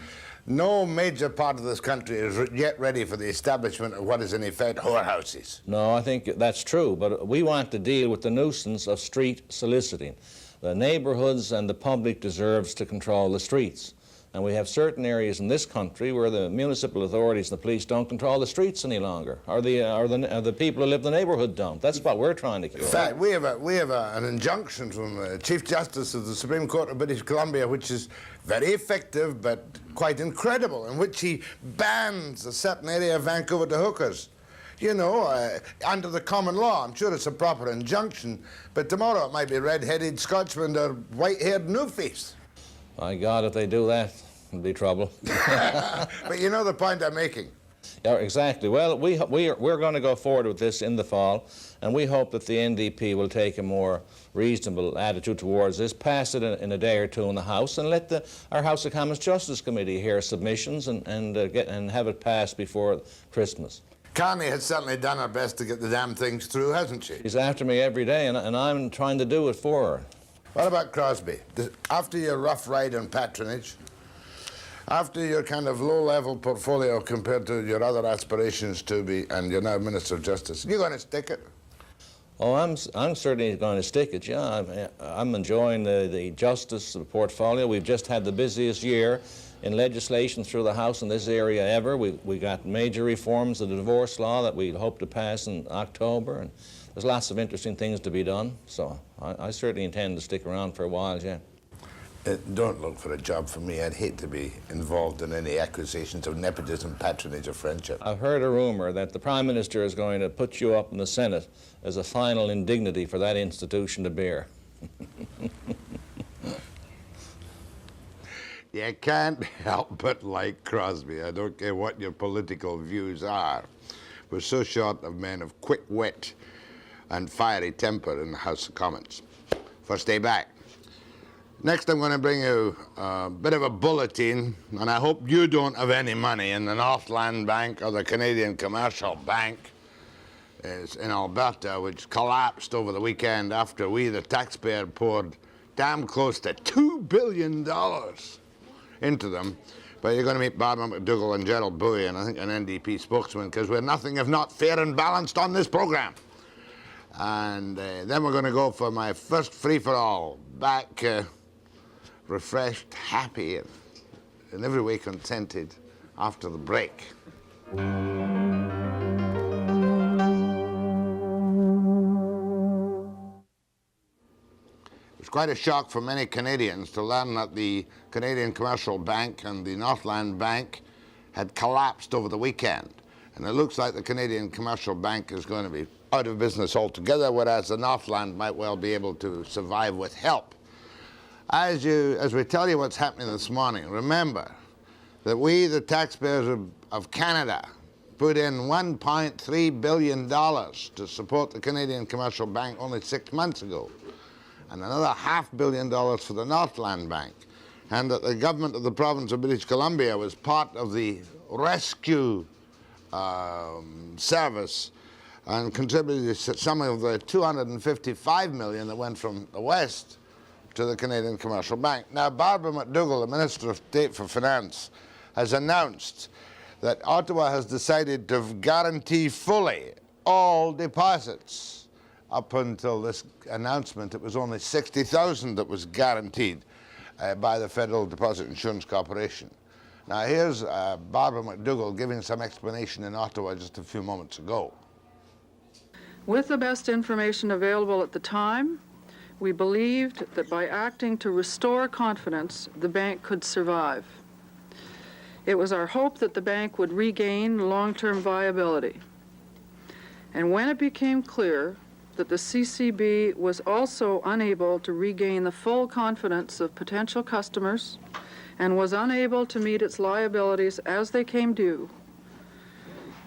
no major part of this country is yet ready for the establishment of what is in effect whorehouses. No, I think that's true, but we want to deal with the nuisance of street soliciting. The neighborhoods and the public deserves to control the streets. And we have certain areas in this country where the municipal authorities and the police don't control the streets any longer, or the people who live in the neighborhood don't. That's what we're trying to cure. In fact, we have an injunction from the Chief Justice of the Supreme Court of British Columbia, which is very effective but quite incredible, in which he bans a certain area of Vancouver to hookers. You know, under the common law. I'm sure it's a proper injunction, but tomorrow it might be red-headed Scotchmen or white-haired Newfies. My God, if they do that, it'll be trouble. But you know the point I'm making. Yeah, exactly. Well, we're going to go forward with this in the fall, and we hope that the NDP will take a more reasonable attitude towards this, pass it in a day or two in the House, and let our House of Commons Justice Committee hear submissions and have it passed before Christmas. Carney has certainly done her best to get the damn things through, hasn't she? She's after me every day, and I'm trying to do it for her. What about Crosbie? After your rough ride on Patronage, after your kind of low-level portfolio compared to your other aspirations to be, and you're now Minister of Justice, you going to stick it? Oh, I'm certainly going to stick it, yeah. I'm enjoying the justice portfolio. We've just had the busiest year in legislation through the House in this area ever. We got major reforms of the divorce law that we hope to pass in October, and there's lots of interesting things to be done, so I certainly intend to stick around for a while, yeah. Don't look for a job for me. I'd hate to be involved in any accusations of nepotism, patronage, or friendship. I've heard a rumor that the Prime Minister is going to put you up in the Senate as a final indignity for that institution to bear. You can't help but like Crosbie. I don't care what your political views are. We're so short of men of quick wit and fiery temper in the House of Commons. First day back. Next, I'm going to bring you a bit of a bulletin, and I hope you don't have any money in the Northland Bank or the Canadian Commercial Bank in Alberta, which collapsed over the weekend after we, the taxpayer, poured damn close to $2 billion into them. But you're going to meet Barbara McDougall and Gerald Bowie, and I think an NDP spokesman, because we're nothing if not fair and balanced on this program. And then we're going to go for my first free-for-all, back refreshed, happy, and in every way contented, after the break. quite a shock for many Canadians to learn that the Canadian Commercial Bank and the Northland Bank had collapsed over the weekend. And it looks like the Canadian Commercial Bank is going to be out of business altogether, whereas the Northland might well be able to survive with help. As we tell you what's happening this morning, remember that we, the taxpayers of Canada, put in $1.3 billion to support the Canadian Commercial Bank only 6 months ago, and another $500 million for the Northland Bank, and that the government of the province of British Columbia was part of the rescue service and contributed some of the $255 million that went from the West to the Canadian Commercial Bank. Now, Barbara McDougall, the Minister of State for Finance, has announced that Ottawa has decided to guarantee fully all deposits. Up until this announcement, it was only 60,000 that was guaranteed by the Federal Deposit Insurance Corporation. Now, here's Barbara McDougall giving some explanation in Ottawa just a few moments ago. With the best information available at the time, we believed that by acting to restore confidence, the bank could survive. It was our hope that the bank would regain long-term viability. And when it became clear that the CCB was also unable to regain the full confidence of potential customers and was unable to meet its liabilities as they came due,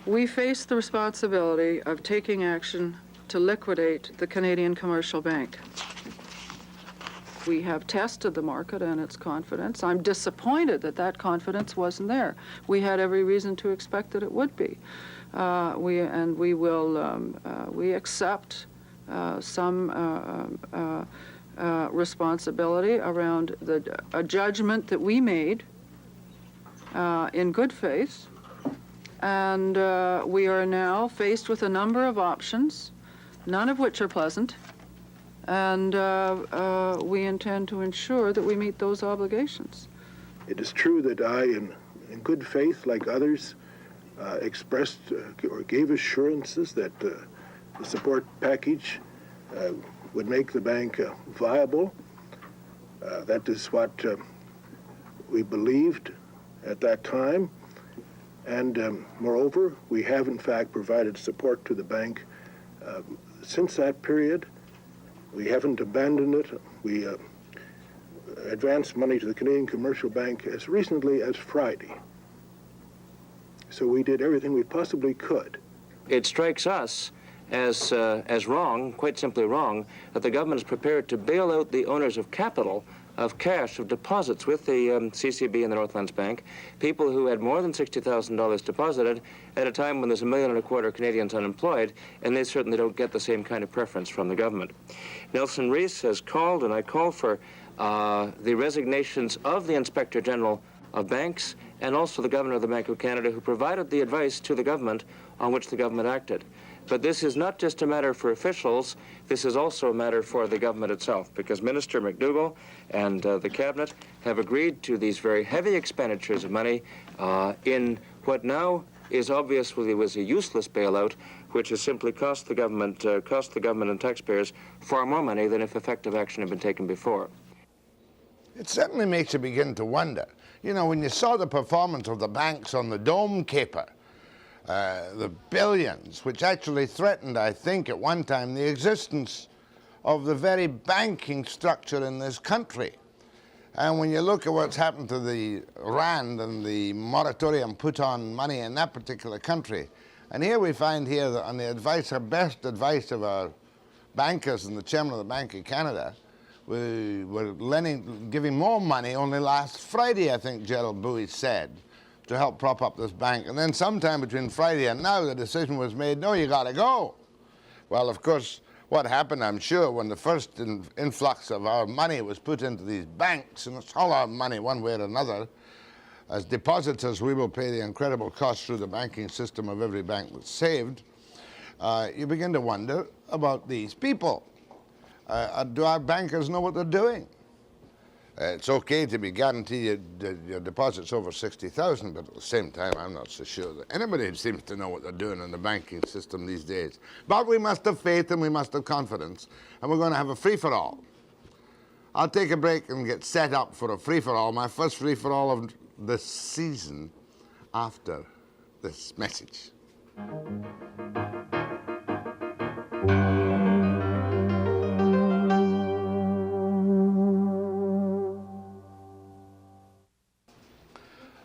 we faced the responsibility of taking action to liquidate the Canadian Commercial Bank. We have tested the market and its confidence. I'm disappointed that that confidence wasn't there. We had every reason to expect that it would be. We accept some responsibility around a judgment that we made in good faith. And we are now faced with a number of options, none of which are pleasant. And we intend to ensure that we meet those obligations. It is true that I, in good faith, like others, expressed or gave assurances that the support package would make the bank viable. That is what we believed at that time. And moreover, we have in fact provided support to the bank since that period. We haven't abandoned it. We advanced money to the Canadian Commercial Bank as recently as Friday. So we did everything we possibly could. It strikes us as wrong, quite simply wrong, that the government is prepared to bail out the owners of capital, of cash, of deposits with the CCB and the Northlands Bank, people who had more than $60,000 deposited at a time when there's 1.25 million Canadians unemployed, and they certainly don't get the same kind of preference from the government. Nelson Rees has called, and I call for the resignations of the Inspector General of Banks and also the Governor of the Bank of Canada, who provided the advice to the government on which the government acted. But this is not just a matter for officials, this is also a matter for the government itself, because Minister McDougall and the Cabinet have agreed to these very heavy expenditures of money in what now is obviously was a useless bailout, which has simply cost the government and taxpayers far more money than if effective action had been taken before. It certainly makes you begin to wonder. You know, when you saw the performance of the banks on the Dome caper, the billions, which actually threatened, I think, at one time, the existence of the very banking structure in this country. And when you look at what's happened to the Rand and the moratorium put on money in that particular country, and here we find here that on the advice, our best advice of our bankers and the chairman of the Bank of Canada, we were giving more money only last Friday, I think Gerald Bowie said, to help prop up this bank. And then sometime between Friday and now, the decision was made, no, you got to go. Well, of course, what happened, I'm sure, when the first influx of our money was put into these banks, and it's all our money one way or another, as depositors, we will pay the incredible cost through the banking system of every bank that's saved. You begin to wonder about these people. Do our bankers know what they're doing? It's okay to be guaranteed your deposits over 60,000, but at the same time, I'm not so sure that anybody seems to know what they're doing in the banking system these days. But we must have faith and we must have confidence, and we're going to have a free-for-all. I'll take a break and get set up for a free-for-all, my first free-for-all of the season, after this message.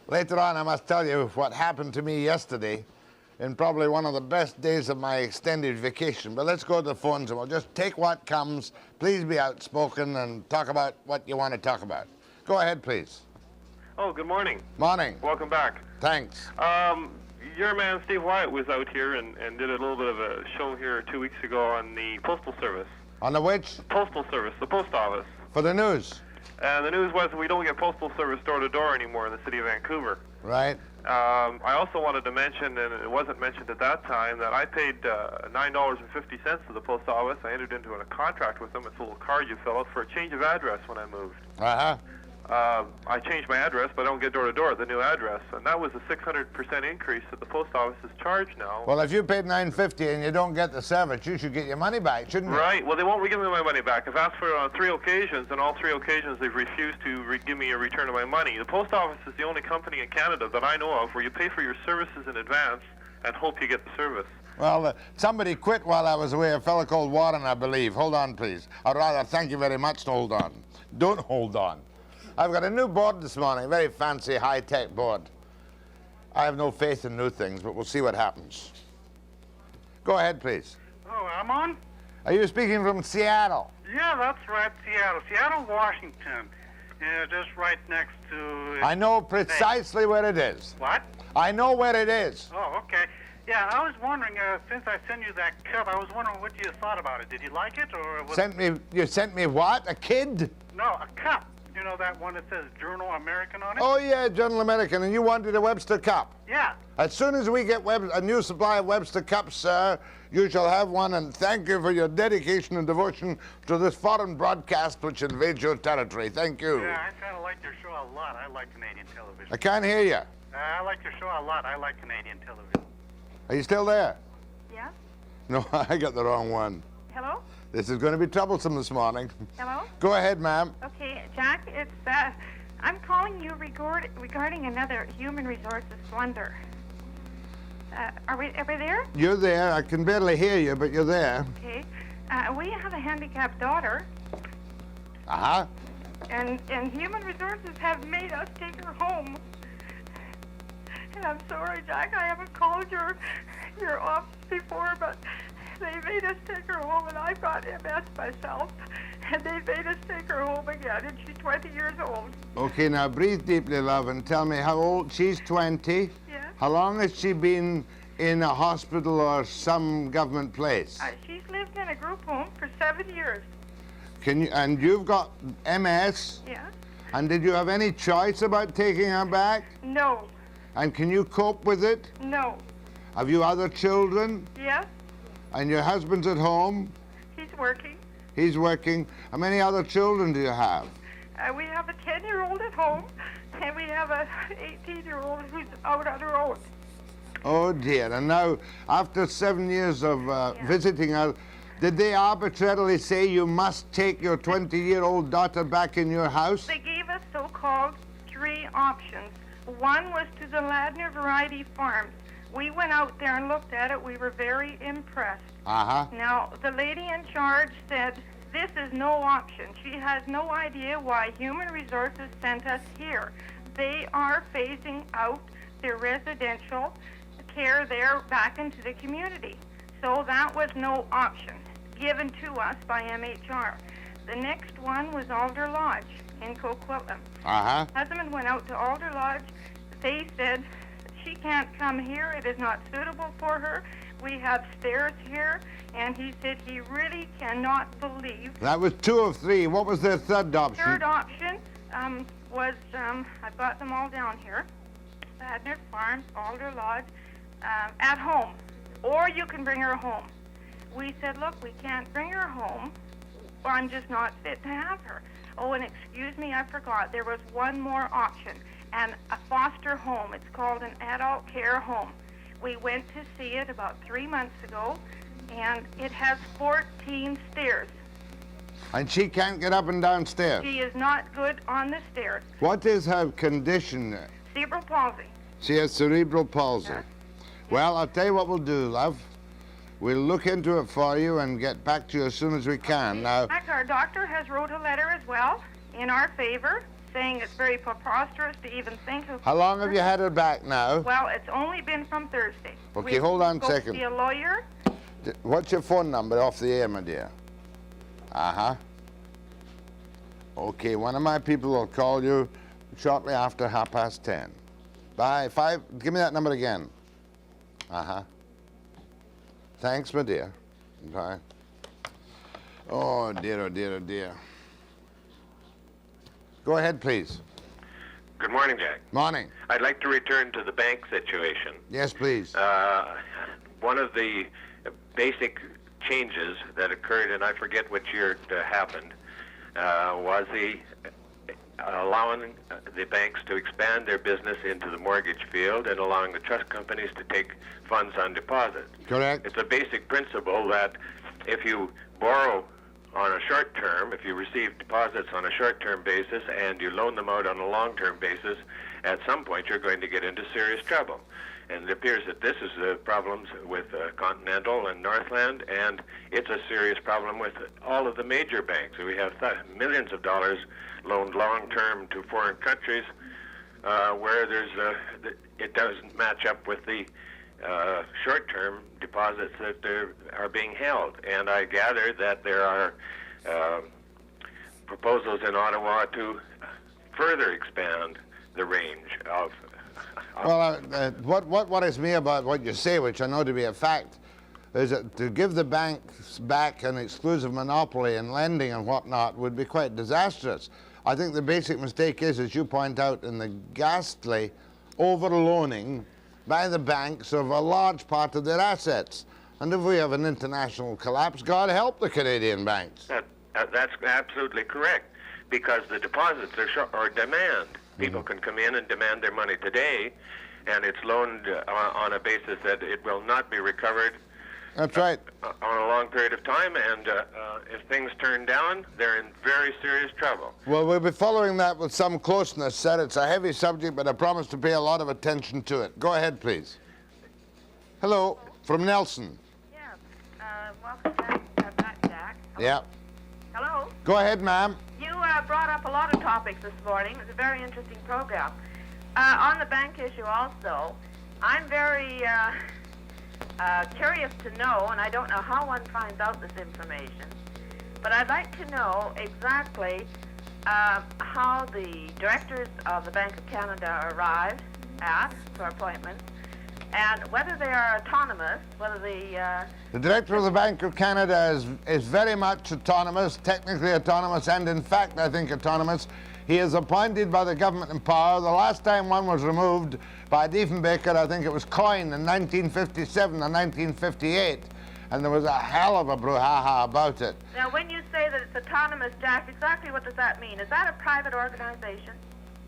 Later on, I must tell you what happened to me yesterday in probably one of the best days of my extended vacation. But let's go to the phones and we'll just take what comes. Please be outspoken and talk about what you want to talk about. Go ahead, please. Oh, good morning. Morning. Welcome back. Thanks. Your man, Steve Wyatt, was out here and did a little bit of a show here 2 weeks ago on the Postal Service. On the which? Postal Service, the post office. For the news. And the news was that we don't get Postal Service door-to-door anymore in the city of Vancouver. Right. I also wanted to mention, and it wasn't mentioned at that time, that I paid $9.50 to the post office. I entered into a contract with them. It's a little card you fill out for a change of address when I moved. Uh-huh. I changed my address, but I don't get door-to-door at the new address. And that was a 600% increase that the post office is charged now. Well, if you paid $9.50 and you don't get the service, you should get your money back, shouldn't you? Right. Well, they won't give me my money back. I've asked for it on 3 occasions, and all 3 occasions they've refused to give me a return of my money. The post office is the only company in Canada that I know of where you pay for your services in advance and hope you get the service. Well, somebody quit while I was away, a fellow called Warren, I believe. Hold on, please. Or rather, thank you very much, hold on. Don't hold on. I've got a new board this morning, a very fancy, high-tech board. I have no faith in new things, but we'll see what happens. Go ahead, please. Oh, I'm on? Are you speaking from Seattle? Yeah, that's right, Seattle. Seattle, Washington. Yeah, just right next to... I know precisely where it is. What? I know where it is. Oh, okay. Yeah, I was wondering, since I sent you that cup, I was wondering what you thought about it. Did you like it, or... You sent me what? A kid? No, a cup. You know that one that says Journal American on it? Oh, yeah, Journal American, and you wanted a Webster cup? Yeah. As soon as we get a new supply of Webster cups, sir, you shall have one, and thank you for your dedication and devotion to this foreign broadcast which invades your territory. Thank you. Yeah, I kind of like your show a lot. I like Canadian television. I can't hear you. I like your show a lot. I like Canadian television. Are you still there? Yeah? No, I got the wrong one. Hello? This is going to be troublesome this morning. Hello? Go ahead, ma'am. Okay, Jack, it's, I'm calling you regarding another human resources blunder. Are we there? You're there. I can barely hear you, but you're there. Okay. We have a handicapped daughter. Uh-huh. And human resources have made us take her home. And I'm sorry, Jack, I haven't called your office before, but they made us take her home, and I've got MS myself, and they made us take her home again, and she's 20 years old. Okay, now breathe deeply, love, and tell me how old. She's 20. Yeah. How long has she been in a hospital or some government place? She's lived in a group home for 7 years. And you've got MS? Yeah. And did you have any choice about taking her back? No. And can you cope with it? No. Have you other children? Yes. And your husband's at home? He's working. He's working. How many other children do you have? We have a 10-year-old at home, and we have a 18-year-old who's out on her own. Oh, dear. And now, after 7 years of visiting her, did they arbitrarily say you must take your 20-year-old daughter back in your house? They gave us so-called 3 options. One was to the Ladner Variety Farms. We went out there and looked at it. We were very impressed. Uh-huh. Now, the lady in charge said, this is no option. She has no idea why Human Resources sent us here. They are phasing out their residential care there back into the community. So that was no option given to us by MHR. The next one was Alder Lodge in Coquitlam. Uh-huh. Husband went out to Alder Lodge. They said, she can't come here. It is not suitable for her. We have stairs here. And he said he really cannot believe. That was 2 of 3. What was their third option? Third option was, I've got them all down here. Ladner Farms, Alder Lodge, at home. Or you can bring her home. We said, look, we can't bring her home, or I'm just not fit to have her. Oh, and excuse me, I forgot. There was one more option, and a foster home. It's called an adult care home. We went to see it about 3 months ago, and it has 14 stairs. And she can't get up and down stairs? She is not good on the stairs. What is her condition? Cerebral palsy. She has cerebral palsy. Yeah. Well, I'll tell you what we'll do, love. We'll look into it for you and get back to you as soon as we can. Now, Our doctor has wrote a letter as well in our favor, saying it's very preposterous to even think of... how long have you had her back now? Well, it's only been from Thursday. Okay, hold on a We've second. to see a lawyer. What's your phone number off the air, my dear? Uh-huh. Okay, one of my people will call you shortly after 10:30. Bye. Give me that number again. Uh-huh. Thanks, my dear. Bye. Oh, dear, oh, dear, oh, dear. Go ahead, please. Good morning, Jack. Morning. I'd like to return to the bank situation. Yes, please. One of the basic changes that occurred, and I forget which year it happened, was the allowing the banks to expand their business into the mortgage field and allowing the trust companies to take funds on deposit. Correct. It's a basic principle that if you borrow on a short term, if you receive deposits on a short-term basis and you loan them out on a long-term basis, at some point you're going to get into serious trouble. And it appears that this is the problems with Continental and Northland, and it's a serious problem with all of the major banks. We have millions of dollars loaned long-term to foreign countries where it doesn't match up with the short-term deposits that are being held. And I gather that there are proposals in Ottawa to further expand the range of... Well, what worries me about what you say, which I know to be a fact, is that to give the banks back an exclusive monopoly in lending and whatnot would be quite disastrous. I think the basic mistake is, as you point out, in the ghastly overloaning by the banks of a large part of their assets. And if we have an international collapse, God help the Canadian banks. That's absolutely correct, because the deposits are demand. People can come in and demand their money today, and it's loaned on a basis that it will not be recovered. That's right. On a long period of time, and if things turn down, they're in very serious trouble. Well, we'll be following that with some closeness, sir. It's a heavy subject, but I promise to pay a lot of attention to it. Go ahead, please. Hello, from Nelson. Yeah, welcome back, Jack. Yeah. Hello? Go ahead, ma'am. You brought up a lot of topics this morning. It was a very interesting program. On the bank issue also, I'm very curious to know, and I don't know how one finds out this information, but I'd like to know exactly how the directors of the Bank of Canada arrive at for appointments, and whether they are autonomous, whether The director of the Bank of Canada is very much autonomous, technically autonomous, and in fact, I think autonomous. He is appointed by the government in power. The last time one was removed by Diefenbaker, I think it was Coyne in 1957 or 1958, and there was a hell of a brouhaha about it. Now, when you say that it's autonomous, Jack, exactly what does that mean? Is that a private organization?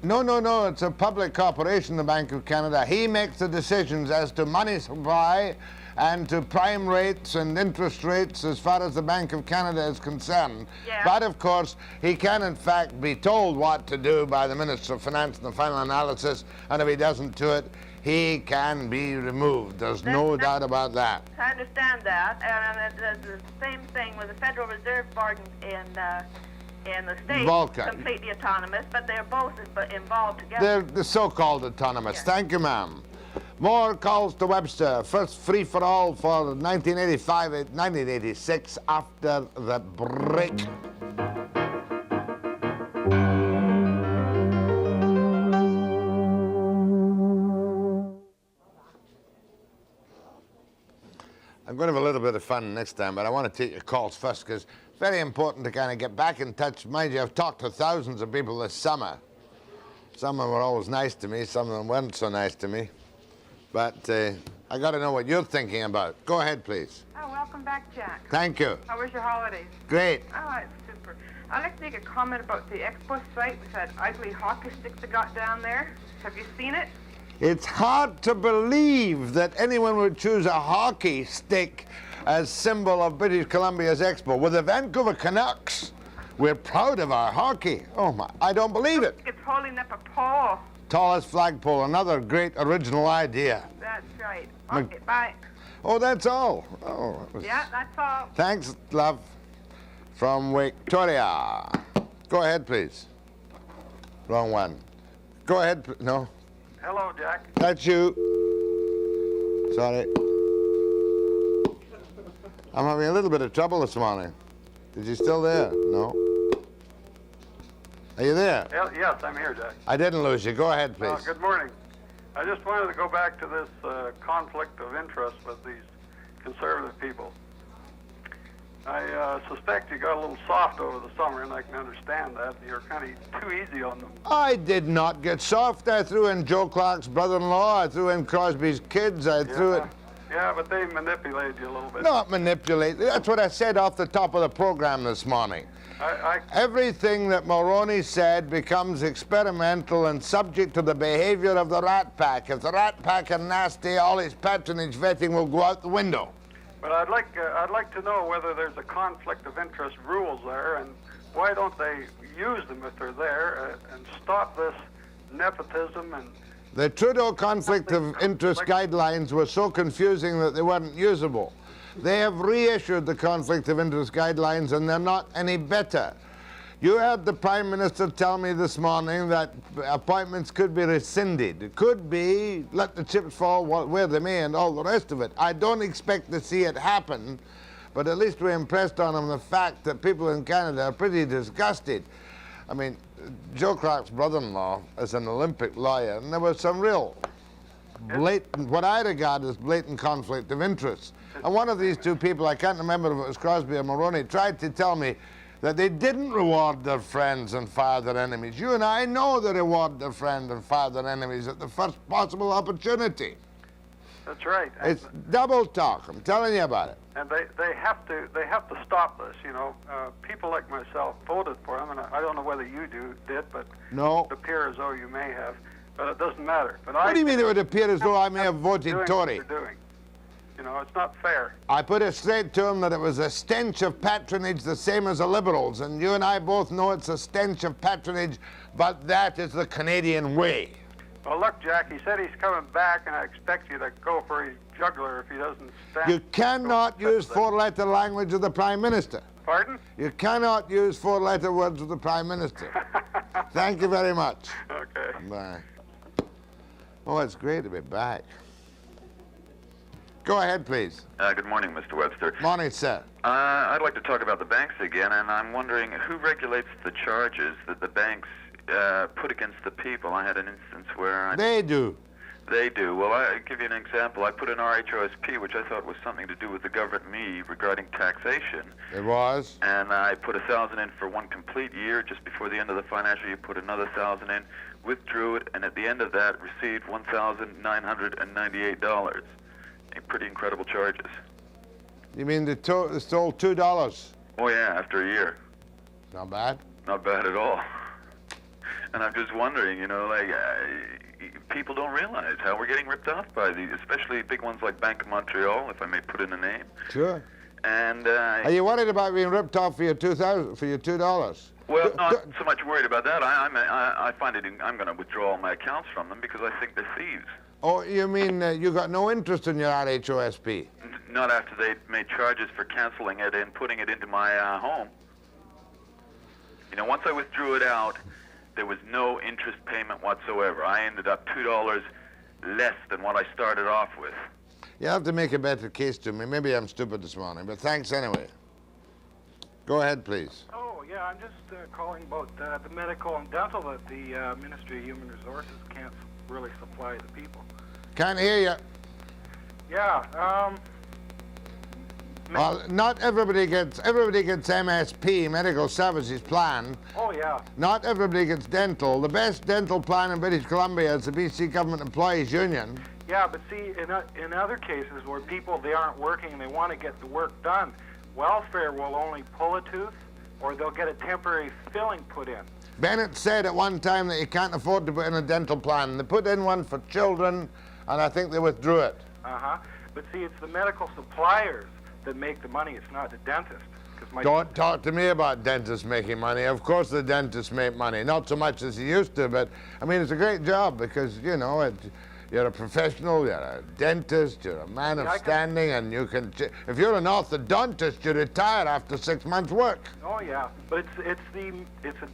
No, no, no, it's a public corporation, the Bank of Canada. He makes the decisions as to money supply and to prime rates and interest rates as far as the Bank of Canada is concerned. Yeah. But, of course, he can, in fact, be told what to do by the Minister of Finance in the final analysis, and if he doesn't do it, he can be removed. There's no doubt about that. I understand that, and it's the same thing with the Federal Reserve Board in the state, Vulcan. completely autonomous, but they're both involved together. They're the so-called autonomous. Yes. Thank you, ma'am. More calls to Webster. First free-for-all for 1985-1986 after the break. I'm going to have a little bit of fun next time, but I want to take your calls first because it's very important to kind of get back in touch. Mind you, I've talked to thousands of people this summer. Some of them were always nice to me, some of them weren't so nice to me. But I got to know what you're thinking about. Go ahead, please. Oh, welcome back, Jack. Thank you. How was your holidays? Great. Oh, it's super. I'd like to make a comment about the Expo site with that ugly hockey stick they got down there. Have you seen it? It's hard to believe that anyone would choose a hockey stick as symbol of British Columbia's Expo with the Vancouver Canucks We're proud of our hockey. Oh, my, I don't believe it. It's holding up a pole. Tallest flagpole, another great original idea. That's right. Okay, bye. Oh, that's all. Oh, Yeah, that's all. thanks, love. From Victoria. Go ahead, please. Wrong one. Go ahead. No, Hello, Jack. that's you. Sorry. I'm having a little bit of trouble this morning. Is he still there? No. Are you there? Yes, I'm here, Jack. I didn't lose you. Go ahead, please. Good morning. I just wanted to go back to this conflict of interest with these conservative people. I suspect you got a little soft over the summer, and I can understand that. You're kind of too easy on them. I did not get soft. I threw in Joe Clark's brother-in-law. I threw in Crosby's kids. I threw it. Yeah, but they manipulated you a little bit. Not manipulate. That's what I said off the top of the program this morning. Everything that Mulroney said becomes experimental and subject to the behavior of the Rat Pack. If the Rat Pack are nasty, all his patronage vetting will go out the window. But I'd like to know whether there's a conflict of interest rules there, and why don't they use them if they're there and stop this nepotism and. The Trudeau conflict of interest guidelines were so confusing that they weren't usable. They have reissued the conflict of interest guidelines, and they're not any better. You heard the Prime Minister tell me this morning that appointments could be rescinded. It could be, let the chips fall where they may, and all the rest of it. I don't expect to see it happen, but at least we impressed on them the fact that people in Canada are pretty disgusted. I mean, Joe Clark's brother-in-law is an Olympic lawyer, and there was some real blatant, what I regard as blatant conflict of interest. And one of these two people, I can't remember if it was Crosbie or Mulroney, tried to tell me that they didn't reward their friends and fire their enemies. You and I know they reward their friends and fire their enemies at the first possible opportunity. That's right. It's double talk. I'm telling you about it. And they have to stop this. You know, people like myself voted for them, and I don't know whether you did, but no. It would appear as though you may have, but it doesn't matter. But what do you mean it would appear as though I may have voted Tory? What you're doing. You know, it's not fair. I put it straight to him that it was a stench of patronage, the same as the Liberals, and you and I both know it's a stench of patronage, but that is the Canadian way. Well, look, Jack, he said he's coming back, and I expect you to go for his jugular if he doesn't stand. You cannot use four-letter language of the Prime Minister. Pardon? You cannot use four-letter words of the Prime Minister. Thank you very much. Okay. Bye. Oh, it's great to be back. Go ahead, please. Good morning, Mr. Webster. Morning, sir. I'd like to talk about the banks again, and I'm wondering who regulates the charges that the banks put against the people. I had an instance where... They do. They do. Well, I'll give you an example. I put an RHOSP, which I thought was something to do with the government me regarding taxation. It was. And I put $1,000 in for one complete year. Just before the end of the financial year, put another $1,000 in, withdrew it, and at the end of that, received $1,998. Pretty incredible charges. You mean they stole $2? Oh, yeah, after a year. Not bad. Not bad at all. And I'm just wondering, you know, like, people don't realize how we're getting ripped off by these, especially big ones like Bank of Montreal, if I may put in a name. Sure. And are you worried about being ripped off for your $2? Well, not so much worried about that. I find it. I'm going to withdraw all my accounts from them because I think they're thieves. Oh, you mean you got no interest in your RHOSP? Not after they made charges for canceling it and putting it into my home. You know, once I withdrew it out, there was no interest payment whatsoever. I ended up $2 less than what I started off with. You have to make a better case to me. Maybe I'm stupid this morning, but thanks anyway. Go ahead, please. Oh, yeah, I'm just calling about the medical and dental that the Ministry of Human Resources can't really supply the people. Can't hear you. Yeah, well, not everybody gets MSP, Medical Services Plan. Oh, yeah. Not everybody gets dental. The best dental plan in British Columbia is the BC Government Employees Union. Yeah, but see, in other cases where people, they aren't working and they want to get the work done, welfare will only pull a tooth or they'll get a temporary filling put in. Bennett said at one time that you can't afford to put in a dental plan. They put in one for children, and I think they withdrew it. Uh-huh. But see, it's the medical suppliers that make the money. It's not the dentist. Don't talk to me about dentists making money. Of course the dentists make money. Not so much as he used to, but, I mean, it's a great job because, you know, you're a professional, you're a dentist, you're a man of standing, and you can... If you're an orthodontist, you retire after 6 months' work. Oh, yeah. But it's the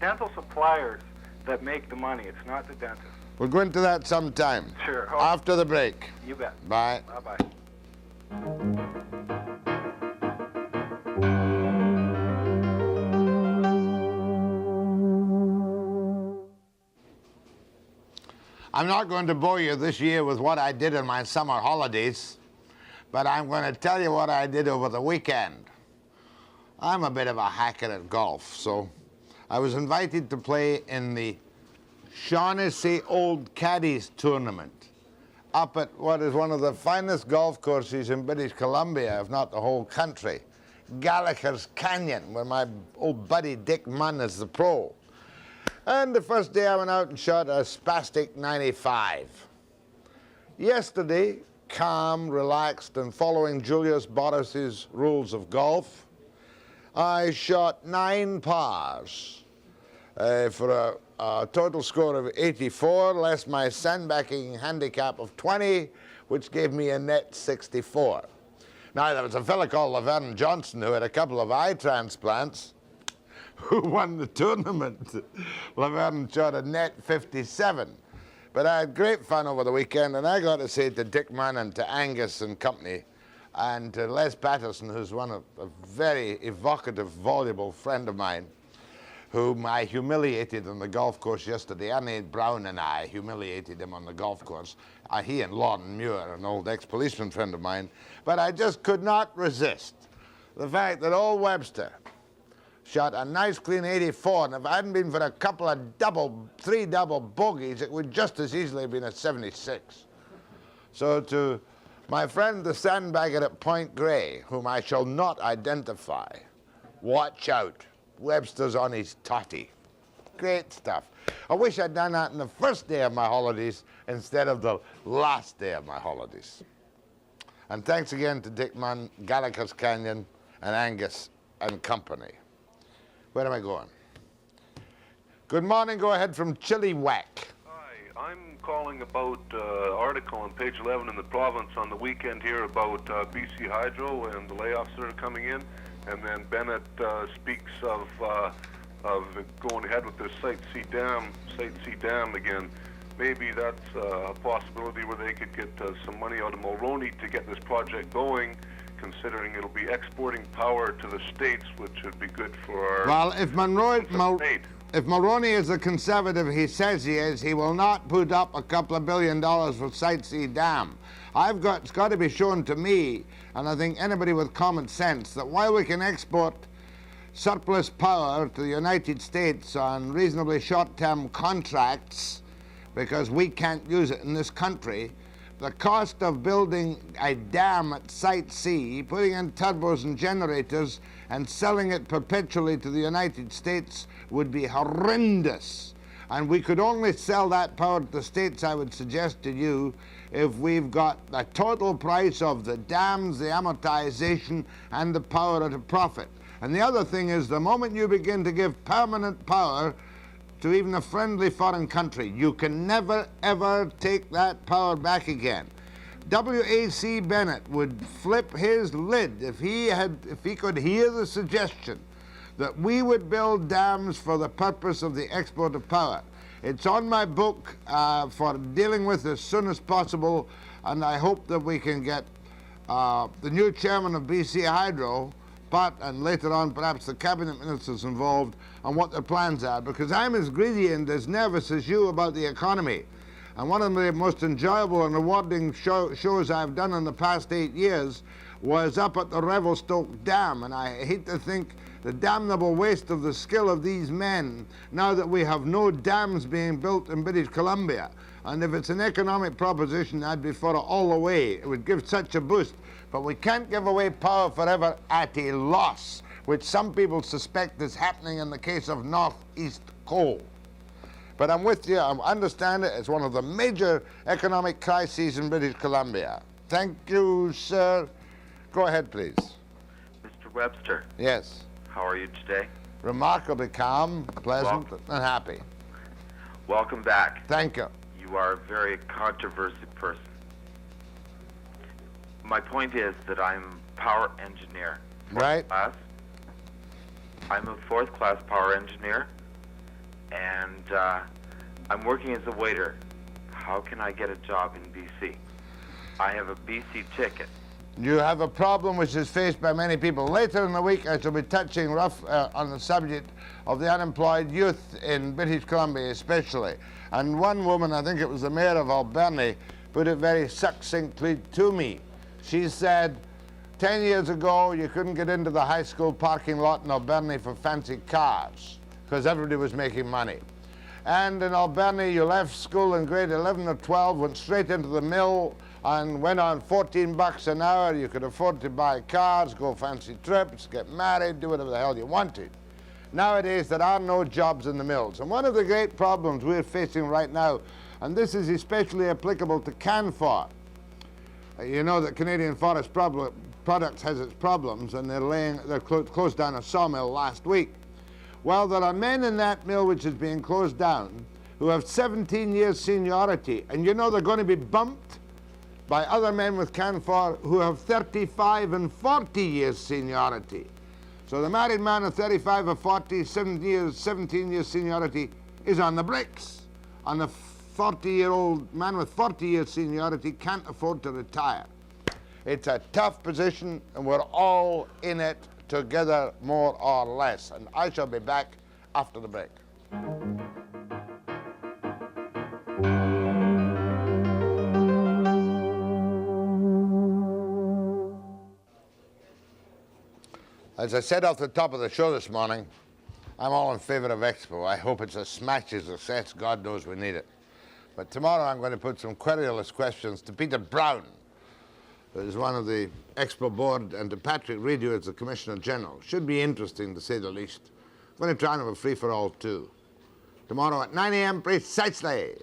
dental suppliers that make the money. It's not the dentist. We'll go into that sometime. Sure. After the break. You bet. Bye. Bye-bye. I'm not going to bore you this year with what I did in my summer holidays, but I'm going to tell you what I did over the weekend. I'm a bit of a hacker at golf, so I was invited to play in the Shaughnessy Old Caddies tournament up at what is one of the finest golf courses in British Columbia, if not the whole country, Gallagher's Canyon, where my old buddy Dick Munn is the pro. And the first day I went out and shot a spastic 95. Yesterday, calm, relaxed, and following Julius Boris's rules of golf, I shot 9 pars for a total score of 84, less my sandbagging handicap of 20, which gave me a net 64. Now, there was a fella called Laverne Johnson who had a couple of eye transplants, who won the tournament. Laverne shot a net 57. But I had great fun over the weekend, and I got to say to Dick Munn and to Angus and company, and to Les Patterson, who's a very evocative, voluble friend of mine, whom I humiliated on the golf course yesterday. Ernie Brown and I humiliated him on the golf course. He and Lawton Muir, an old ex-policeman friend of mine. But I just could not resist the fact that old Webster shot a nice clean 84, and if it hadn't been for a couple of three double bogeys, it would just as easily have been a 76. So to my friend the sandbagger at Point Grey, whom I shall not identify, watch out. Webster's on his totty. Great stuff. I wish I'd done that on the first day of my holidays instead of the last day of my holidays. And thanks again to Dick Munn, Gallagher's Canyon, and Angus and company. Where am I going? Good morning, go ahead from Chilliwack. Hi, I'm calling about article on page 11 in the province on the weekend here about BC Hydro and the layoffs that are coming in. And then Bennett speaks of going ahead with their Site C Dam again. Maybe that's a possibility where they could get some money out of Mulroney to get this project going, considering it'll be exporting power to the States, which would be good for our... Well, if Mulroney is a conservative, he says he is, he will not put up a couple of $2 billion for Site C Dam. It's got to be shown to me, and I think anybody with common sense, that while we can export surplus power to the United States on reasonably short-term contracts, because we can't use it in this country, the cost of building a dam at Site C, putting in turbos and generators, and selling it perpetually to the United States would be horrendous. And we could only sell that power to the States, I would suggest to you, if we've got the total price of the dams, the amortization, and the power at a profit. And the other thing is, the moment you begin to give permanent power to even a friendly foreign country, you can never, ever take that power back again. W.A.C. Bennett would flip his lid if he could hear the suggestion that we would build dams for the purpose of the export of power. It's on my book for dealing with as soon as possible, and I hope that we can get the new chairman of BC Hydro, and later on perhaps the cabinet ministers involved on what their plans are, because I'm as greedy and as nervous as you about the economy. And one of the most enjoyable and rewarding shows I've done in the past 8 years was up at the Revelstoke Dam, and I hate to think the damnable waste of the skill of these men now that we have no dams being built in British Columbia. And if it's an economic proposition, I'd be for it all the way. It would give such a boost. But we can't give away power forever at a loss, which some people suspect is happening in the case of Northeast Coal. But I'm with you, I understand it. It's one of the major economic crises in British Columbia. Thank you, sir. Go ahead, please. Mr. Webster. Yes. How are you today? Remarkably calm, pleasant, and happy. Welcome back. Thank you. You are a very controversial person. My point is that I'm a power engineer. Right. Class. I'm a fourth class power engineer, and I'm working as a waiter. How can I get a job in BC? I have a BC ticket. You have a problem which is faced by many people. Later in the week, I shall be touching on the subject of the unemployed youth in British Columbia especially. And one woman, I think it was the mayor of Alberni, put it very succinctly to me. She said, 10 years ago, you couldn't get into the high school parking lot in Alberni for fancy cars because everybody was making money. And in Alberni, you left school in grade 11 or 12, went straight into the mill and went on 14 bucks an hour. You could afford to buy cars, go fancy trips, get married, do whatever the hell you wanted. Nowadays, there are no jobs in the mills. And one of the great problems we're facing right now, and this is especially applicable to Canfor. You know that Canadian Forest Products has its problems, and they closed down a sawmill last week. Well, there are men in that mill which is being closed down who have 17 years seniority, and you know they're going to be bumped by other men with Canfor who have 35 and 40 years seniority. So the married man of 35 or 40, 17 years seniority is on the bricks. And the 40-year-old man with 40 years seniority can't afford to retire. It's a tough position, and we're all in it together, more or less. And I shall be back after the break. As I said off the top of the show this morning, I'm all in favor of Expo. I hope it's a smashing success. God knows we need it. But tomorrow I'm going to put some querulous questions to Peter Brown, who is one of the Expo board, and to Patrick Reid, who is the Commissioner General. Should be interesting, to say the least. I'm going to try and have a free-for-all, too. Tomorrow at 9 a.m. precisely.